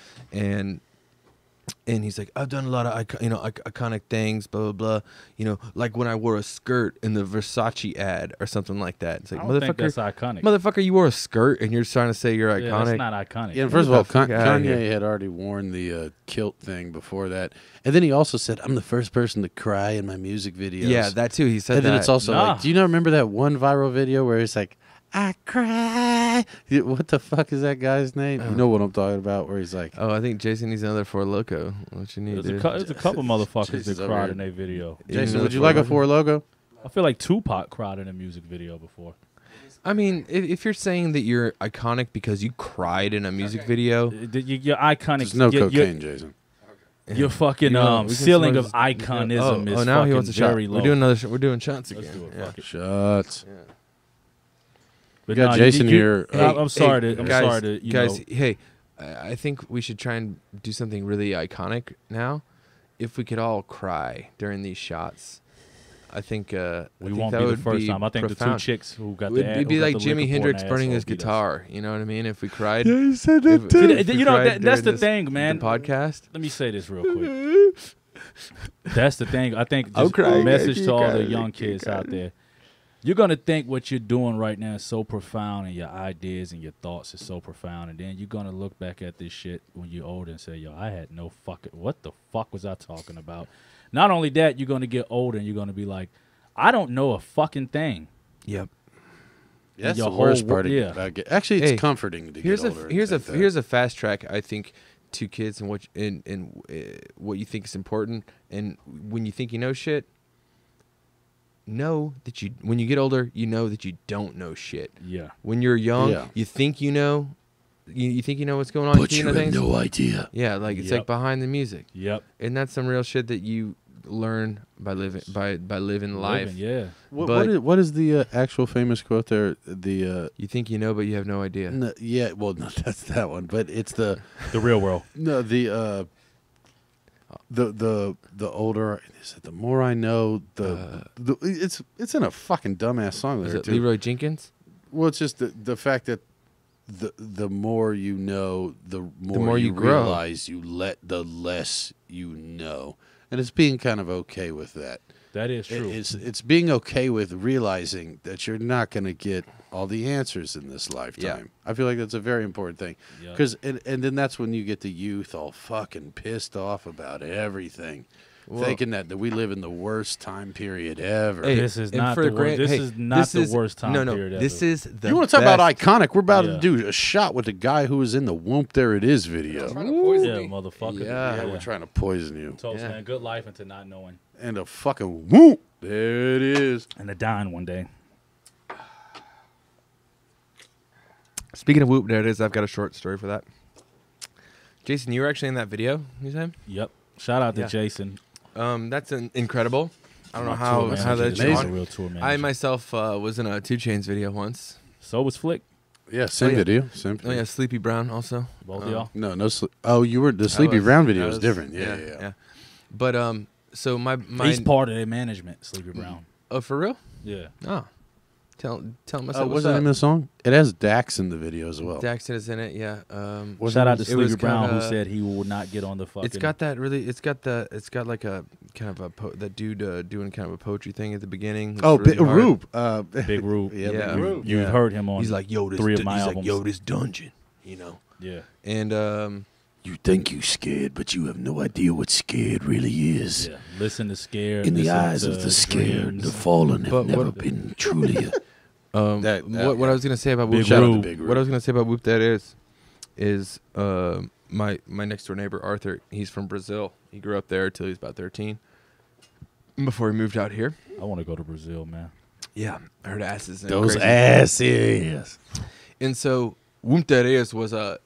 and he's like, I've done a lot of iconic things, blah blah blah, like when I wore a skirt in the Versace ad or something like that. It's like, I don't think that's motherfucker, iconic. you wore a skirt and you're trying to say you're Yeah, iconic. that's not iconic. Yeah, and first of all, the fuck outta Kanye here. had already worn the kilt thing before that, and then he also said, "I'm the first person to cry in my music videos." Yeah, that too. He said and then that. it's also Nah. like, do you not remember that one viral video where it's like, I cry. What the fuck is that guy's name? You know what I'm talking about? Where he's like, Oh, I think Jason needs another Four Loko. What you need, There's dude? there's a couple motherfuckers Jason's that over cried here. in their video. Jason, know would you Four like a Loko? Four Logo? I feel like Tupac cried in a music video before. I mean, if you're saying that you're iconic because you cried in a music video, Your iconic. There's no your, cocaine, Jason. Your fucking You know, we can ceiling smoke of this- iconism is now fucking he wants a shot. very low. We're doing another. We're doing shots Let's again. do it. Yeah. Fuck it. Shots. But We got nah, Jason here. I'm sorry to. I'm guys, sorry to. guys. Hey, I think we should try and do something really iconic now. If we could all cry during these shots, I think I we think won't that be the would first be time. I think the profound. two chicks who got It'd be like Jimi Hendrix burning his guitar. You know what I mean? If we cried, you said if- See, if we you know, cried that's during the this- thing, man. The podcast. Let me say this real quick. That's the thing. I think I'm just a crying, message keep to all the crying, young keep kids out crying. there. You're gonna think what you're doing right now is so profound, and your ideas and your thoughts is so profound, and then you're gonna look back at this shit when you're older and say, "Yo, I had no fucking. What the fuck was I talking about?" Not only that, you're gonna get older and you're gonna be like, "I don't know a fucking thing." Yep. That's your the worst whole part. wo- yeah. About actually, it's Hey, comforting to Here's get a older. here's a and think here's a fast track. I think to kids and what what you think is important, and when you think you know shit, know that you when you get older, you know that you don't know shit. Yeah. When you're young, Yeah. you think you know, you think you know what's going on. But you you know have things. no idea. Yeah, like it's Yep. like behind the music, Yep. and that's some real shit that you learn by living by living life. Living, yeah. But- What is the actual famous quote there? The You think you know, but you have no idea. yeah, well, no, that's that one. But it's the The real world. no the older is it the more I know the it's in a fucking dumbass song Is there it too. Leroy Jenkins? Well, it's just the fact that the more you know, the more you grow. realize the less you know, and it's being kind of okay with that. That is true. It's being okay with realizing that you're not going to get all the answers in this lifetime. I feel like that's a very important thing, Yep. because and then that's when you get the youth all fucking pissed off about everything. Well- Thinking that we live in the worst time period ever. Hey, This is and not for the the worst. great- This hey, is not this the is- worst time No, period this ever. is the You want to talk about best. iconic? We're about Yeah. to do a shot with the guy who was in the Whoop There It Is video. Yeah, motherfucker. Yeah. Yeah, we're trying to poison you. Toast, Yeah. man. Good life into not knowing. And a fucking whoop. There it is. And to dying one day. Speaking of whoop, there it is. I've got a short story for that. Jason, you were actually in that video, you said? Yep. Shout out to Yeah. Jason. That's incredible. I don't know My how tour manager. that's He's a amazing. real tour manager. I myself was in a 2 Chainz video once. So was Flick. Yeah, same yeah. video. Same Oh yeah, Sleepy Brown also. Both of y'all. No. Oh, you were the Sleepy Brown video I was different. Yeah. But so my He's part of their management, Sleepy Brown. oh for real? Yeah. Oh, tell myself. Oh, what's what's the name of that? the song? It has Dax in the video as well. Daxton is in it. Yeah. What's Shout the- out to it was Sleepy Brown, who kinda- said he will not get on the fucking. It's got that really. It's got like a kind of that dude doing kind of a poetry thing at the beginning. It's Oh, really hard. Rube. Big Rube. Yeah, Yeah. Big Rube. You've Yeah. heard him on. He's like, yo, this 3 of my he's albums. like, yo, this dungeon, you know. Yeah. And You think you scared, but you have no idea what scared really is. Yeah. Listen to Scared. In the listen eyes to of the scared, Dreams. the fallen have But never what- been truly. what I was gonna say about Big Whoop Shout out to Rube. Big Rube. What I was gonna say about Whoop That is my next door neighbor Arthur. He's from Brazil. He grew up there till he was about 13. Before he moved out here. I want to go to Brazil, man. Yeah, I heard asses. And Those crazy. asses. And so Whoop That was a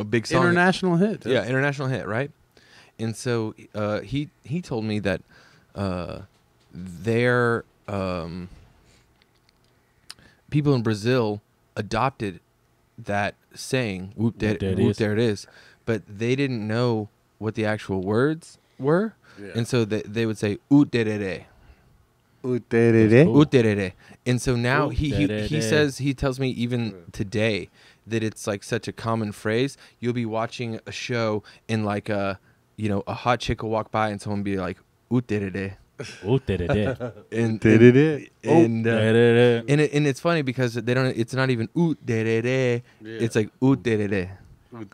big song. International hit. Yeah, international hit, right? And so he told me that their people in Brazil adopted that saying "whoop there it is," but they didn't know what the actual words were, and so they would say "oot derere." Cool. Oot derere. And so now Oot he derere. tells me even today that it's like such a common phrase. You'll be watching a show and like a hot chick will walk by and someone be like "oot derere." Ooh, da-da-da. And Da-da-da. and it's funny because they don't. It's not even oot derere. It's like oot derere.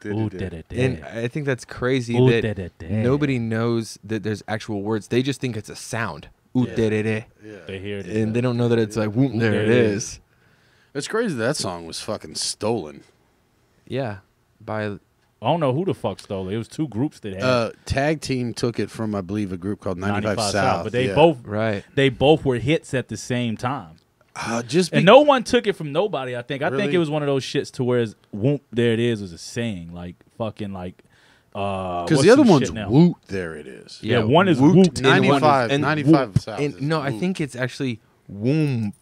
Ooh, da-da-da. And I think that's crazy Ooh, that da-da-da. nobody knows that there's actual words. They just think it's a sound. Oot derere. They hear it. And they don't know that it's like whoop, there it is. It's crazy that song was fucking stolen. Yeah, by I don't know who the fuck stole it. It was two groups that had Tag Team took it from, I believe, a group called 95 South. but they right. they both were hits at the same time. Just And no one took it from nobody. I think Really? it was one of those shits to where "Whoop, there it is" was a saying, like fucking like. Because the other one's "Woot, there it is." Yeah, one is "Woot." 95 and 95 South. And is no, I Woot. think it's actually Woomp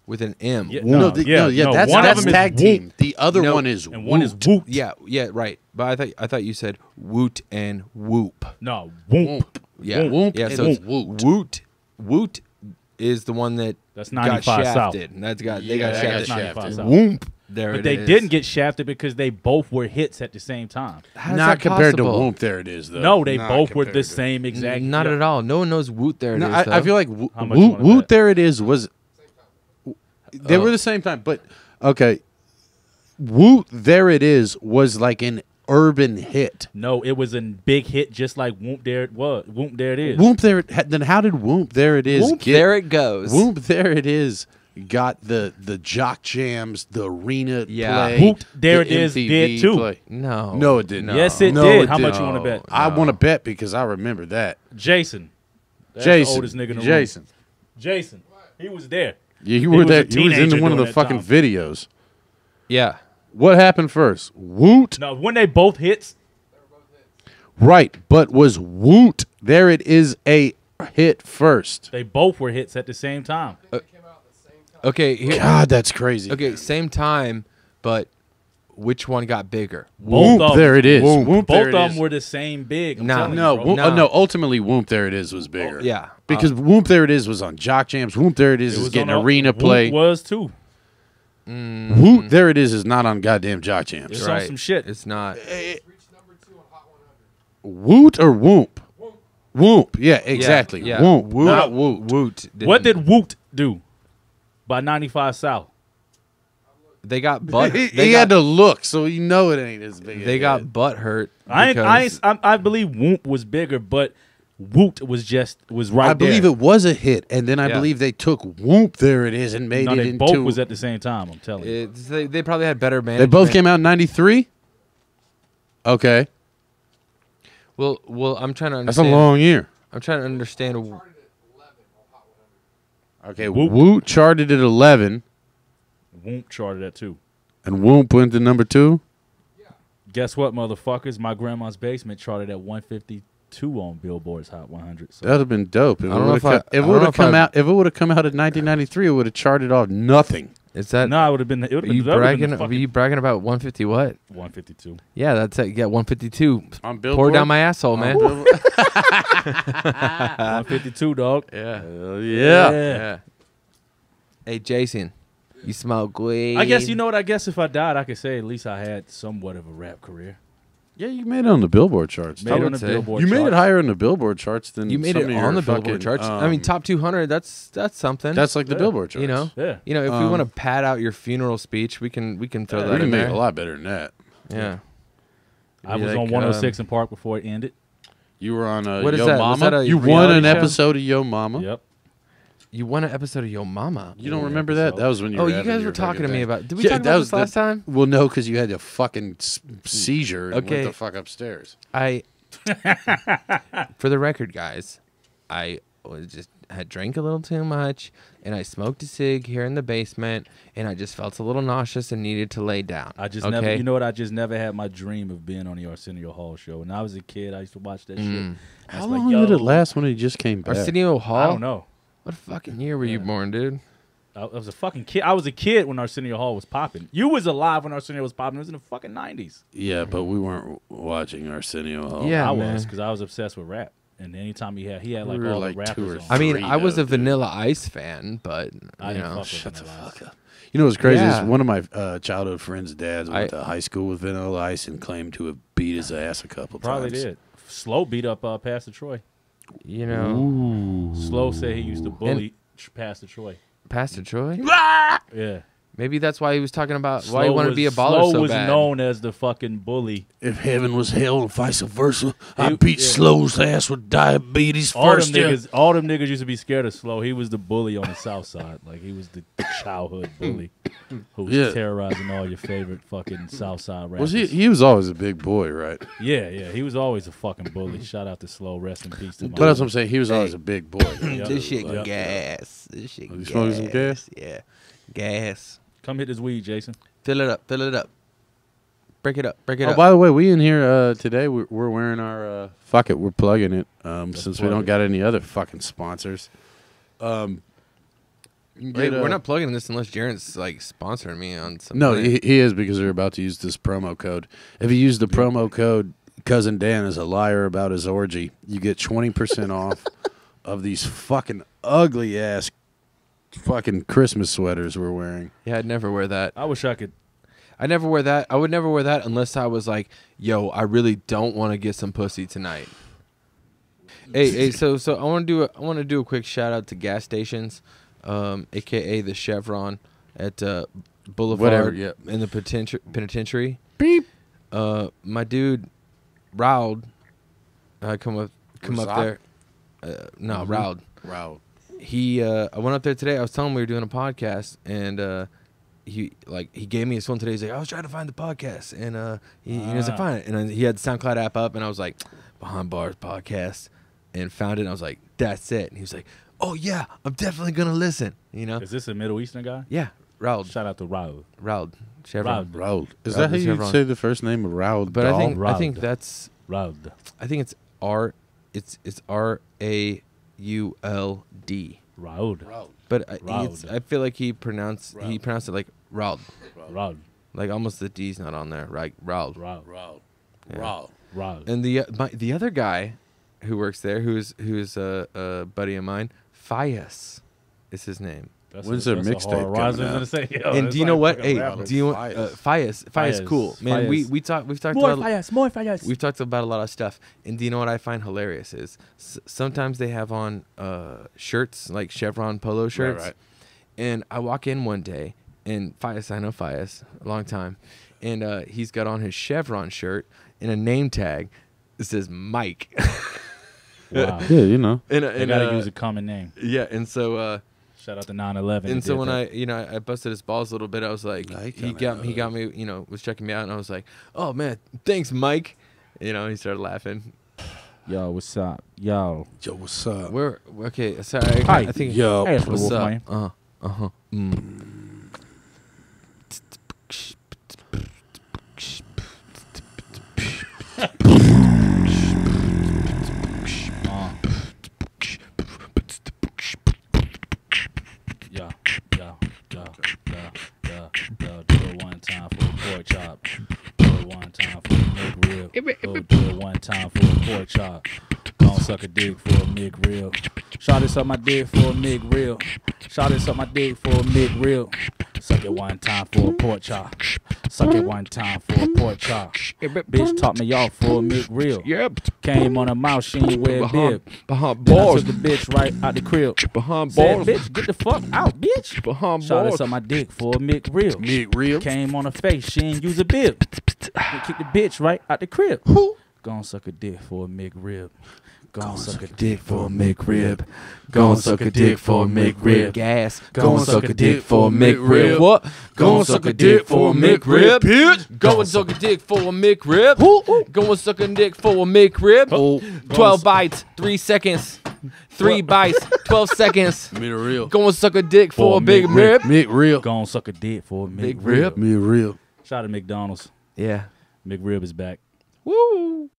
with an M. Yeah, No, no, that's one of that's them is Tag Woot. Team. The other No, one is and one is Woot. "Woot." Yeah, right. But I thought you said Woot and Whoop. No, "Whoop." Yeah, Whoop yeah. and So it's Woot. Woot is the one that That's got 95 South. shafted. And they got that got shafted. shafted. 95 South. Whoomp. There But it they is. didn't get shafted because they both were hits at the same time. How is Not that compared possible? to Whoop, there it is, though. No, they Not both were the compared to- same exact. Not yeah. at all. No one knows Woot there it No, is. I though. feel like How much you wanna Woot, bet? there it is was. They were the same time, but okay. Woot, there it is was like an urban hit. No, it was a big hit, just like "Whoop, there it was." "Whoop, there it is." Whoop, there. Then how did Whoop, there it is? Whoop, get, there it goes. Whoop, there it is. Got the jock jams, the arena Yeah. play. Whoop, there the it is MTV did too. play. No, it didn't. Yes, it No, did. it How much didn't. you want to bet? I want to bet because I remember that. Jason. That's Jason, the oldest nigga in the room. Jason. Jason. He was there. Yeah, you He were was a there. You was teenager in one of the during that fucking time. videos. Yeah. What happened first? Woot, No, when they both hits, right? But was Woot, there it is, a hit first? they both were hits at the same time. Okay. Here, God, that's crazy. okay. Same time, but which one got bigger? Both Whoop, of them. there it is. Whoop. Whoop, Both there of it them is. were the same big. I'm No, telling No, you, bro. Whoop, No. no. Ultimately, Whoop, there it is was bigger. Yeah. Because Whoop, there it is was on Jock Jams. Whoop, there it is It is was getting on arena Whoop play. was too. Whoop, there it is not on goddamn Jock Jams. It's on some shit. It's not. Woot or Whoop? Whoop. Yeah, exactly. Yeah. Whoop, Woot. not Woot. Woot. What did Woot do by 95 South? They got butt? He had to look, so you know it ain't as big. They got butt hurt. I believe Whoop was bigger, but Woot was right I believe there. it was a hit, and then I Yeah. believe they took Whoop, there it is, and made No, it they into. both was at the same time. I'm telling you. They probably had better They management. both came out in '93. Okay, Well, I'm trying to that's a understand. long year. I'm trying to understand. Okay, Whoop. Woot charted at 11, Whoop charted that too. and Whoop went to number 2. Guess what, motherfuckers? My grandma's basement charted at 152 on Billboard's Hot 100. So That'd have been dope. If I don't know if I- it I don't would know have if come I- out, if it would have come out in 1993, it would have charted off nothing. Is that? no, it would have been. It would Are have you been, that would've been bragging? the Were fucking you bragging about 150 what? 152. Yeah, that's it. Yeah, 152. On Pour down my asshole, man. 152, dog. Yeah. yeah. Hey, Jason, you smoke weed? I guess you know what? I guess if I died, I could say at least I had somewhat of a rap career. Yeah, you made it on the Billboard charts. Made it on would the say. Billboard. You made it charts. higher on the Billboard charts than You made some it of your on the fucking, Billboard charts. I mean, top 200. That's something. That's like the Billboard charts. you know. Yeah. You know, if we want to pad out your funeral speech, we can throw we that can in make there. it a lot better than that. Yeah. I Be was like, on 106 in Park before it ended. You were on What is Yo that? Was Mama. that a You won an reality show? episode of Yo Mama. Yep. You won an episode of Yo Mama. You don't remember that? That was when you. Oh, were you having guys your were talking to fucking me thing. about. Did we Yeah, talk that about was this last time? Well, no, because you had a fucking seizure and Okay. went the fuck upstairs. For the record, guys, I had drank a little too much, and I smoked a cig here in the basement, and I just felt a little nauseous and needed to lay down. I just okay? never, you know what? I just never had my dream of being on the Arsenio Hall show. When I was a kid, I used to watch that shit. I How was like, long did it last when he just came back? Arsenio Hall. I don't know. What fucking year were you born, dude? I was a fucking kid. I was a kid when Arsenio Hall was popping. You was alive when Arsenio was popping. It was in the fucking 90s. Yeah, but we weren't watching Arsenio Hall. Yeah, I man. was because I was obsessed with rap. And anytime he had like We were all like the rappers 2 or on. I mean, 3 I was though, a dude. Vanilla Ice fan, but I you didn't know, fuck with Vanilla Ice. You know what's crazy Yeah. is one of my childhood friends' dads went I- to high school with Vanilla Ice and claimed to have beat his ass a couple Probably times. did. Slow beat up Pastor Troy. you know, Slow said he used to bully Pastor Troy. Pastor Troy. Yeah. Maybe that's why he was talking about why he Slow wanted to was- be a baller Slow so was bad. known as the fucking bully. If heaven was hell and vice versa, I He- beat yeah. Slow's ass with diabetes All first. them niggas used to be scared of Slow. He was the bully on the south side. Like, he was the childhood bully who was Yeah. terrorizing all your favorite fucking south side rappers. Was he was always a big boy, right? Yeah, he was always a fucking bully. Shout out to Slow. Rest in peace to my But that's what I'm saying. He was always a big boy. Yeah. This shit Yeah. gas. This shit You gas. smoking some gas? Yeah. Gas. Come hit this weed, Jason. Fill it up. Fill it up. Break it up. Break it Oh, up. by the way, we in here today. We're wearing our fuck it. We're plugging it since we plug don't it. got any other fucking sponsors. Wait, we're not plugging this unless Jarren's like sponsoring me on something. No, he is because they're about to use this promo code. If you use the promo code Cousin Dan is a liar about his orgy, you get 20% off of these fucking ugly ass fucking Christmas sweaters we're wearing. Yeah, I'd never wear that. I wish I could. I never wear that. I would never wear that unless I was like, yo, I really don't want to get some pussy tonight. hey, so I want to do a quick shout out to gas stations, aka the Chevron at Boulevard Whatever, yeah. in the penitentiary. Beep. My dude, Raud, come up Razak? there. No, Raud. Wow. He I went up there today. I was telling him we were doing a podcast, and he gave me his phone today. He's like, I was trying to find the podcast, and he was like, find it, and then he had the SoundCloud app up, and I was like, Behind Bars podcast, and found it. And I was like, that's it. And he was like, oh yeah, I'm definitely gonna listen. You know? Is this a Middle Eastern guy? Yeah, Raud, Shout out to Raul. Chevron. Raud. Raul. Is Raul that how the you Chevron. say the first name of Raul? But I think Raud. that's Raud. I think it's RAULD. Raud. But Raud. I feel like he pronounced it like Raud. Raud. Like almost the D's not on there, right? Raud. Raud. Yeah. Raud. And the other guy who works there, who's a buddy of mine, Fias is his name. When's their mixtape coming out? And do you know what? Hey, do you want Fias? Fias, cool, man. Fias. We've talked More about fires, more fires. we've talked about a lot of stuff. And do you know what I find hilarious is sometimes they have on shirts like Chevron polo shirts, Right. and I walk in one day and Fias, I know Fias a long time, and he's got on his Chevron shirt and a name tag that says Mike. Wow. Yeah, you know. and They gotta use a common name. yeah, and so. Shout out to 9/11. And so when I busted his balls a little bit, I was like, Like he got me, was checking me out, and I was like, oh man, thanks, Mike. He started laughing. Yo, what's up? Yo. Yo, what's up? We're okay. Sorry, Hi. I think. Yo. Hey, it's the What's Wolf up? Man. Yeah. Do it one time for a pork chop. Do it one time for a McRib. Do it one time for a pork chop. Gon' suck a dick for a McRib. Shawty suck my dick for a McRib. Shawty suck my dick for a McRib. Suck it one time for a pork chop. Suck it one time for a pork chop. Bitch taught me off for a McRib. Yep. Came on her mouth, she ain't wear a bib. Behind Then I bars. took the bitch right out the crib. Behind Said, bars. bitch, get the fuck out, bitch. Behind Shawty bars. suck my dick for a McRib. McRib. Came on her face, she ain't use a bib. Then kick the bitch right out the crib. Gon' suck a dick for a McRib. Gon' suck a dick for a McRib. Gon' suck a dick for a McRib. Gas. Gon' suck a dick for a McRib. What? Gon' suck a dick for a McRib. Bitch. Go and suck a dick for a McRib. Go and suck a dick for a McRib. 12 bites, 3 seconds. 3 bites, 12 seconds. McRib. Go and suck a dick for a big rib. McRib. Gon' suck a dick for a Big McRib. rib. McRib. Shout out to McDonald's. Yeah. McRib is back. Woo.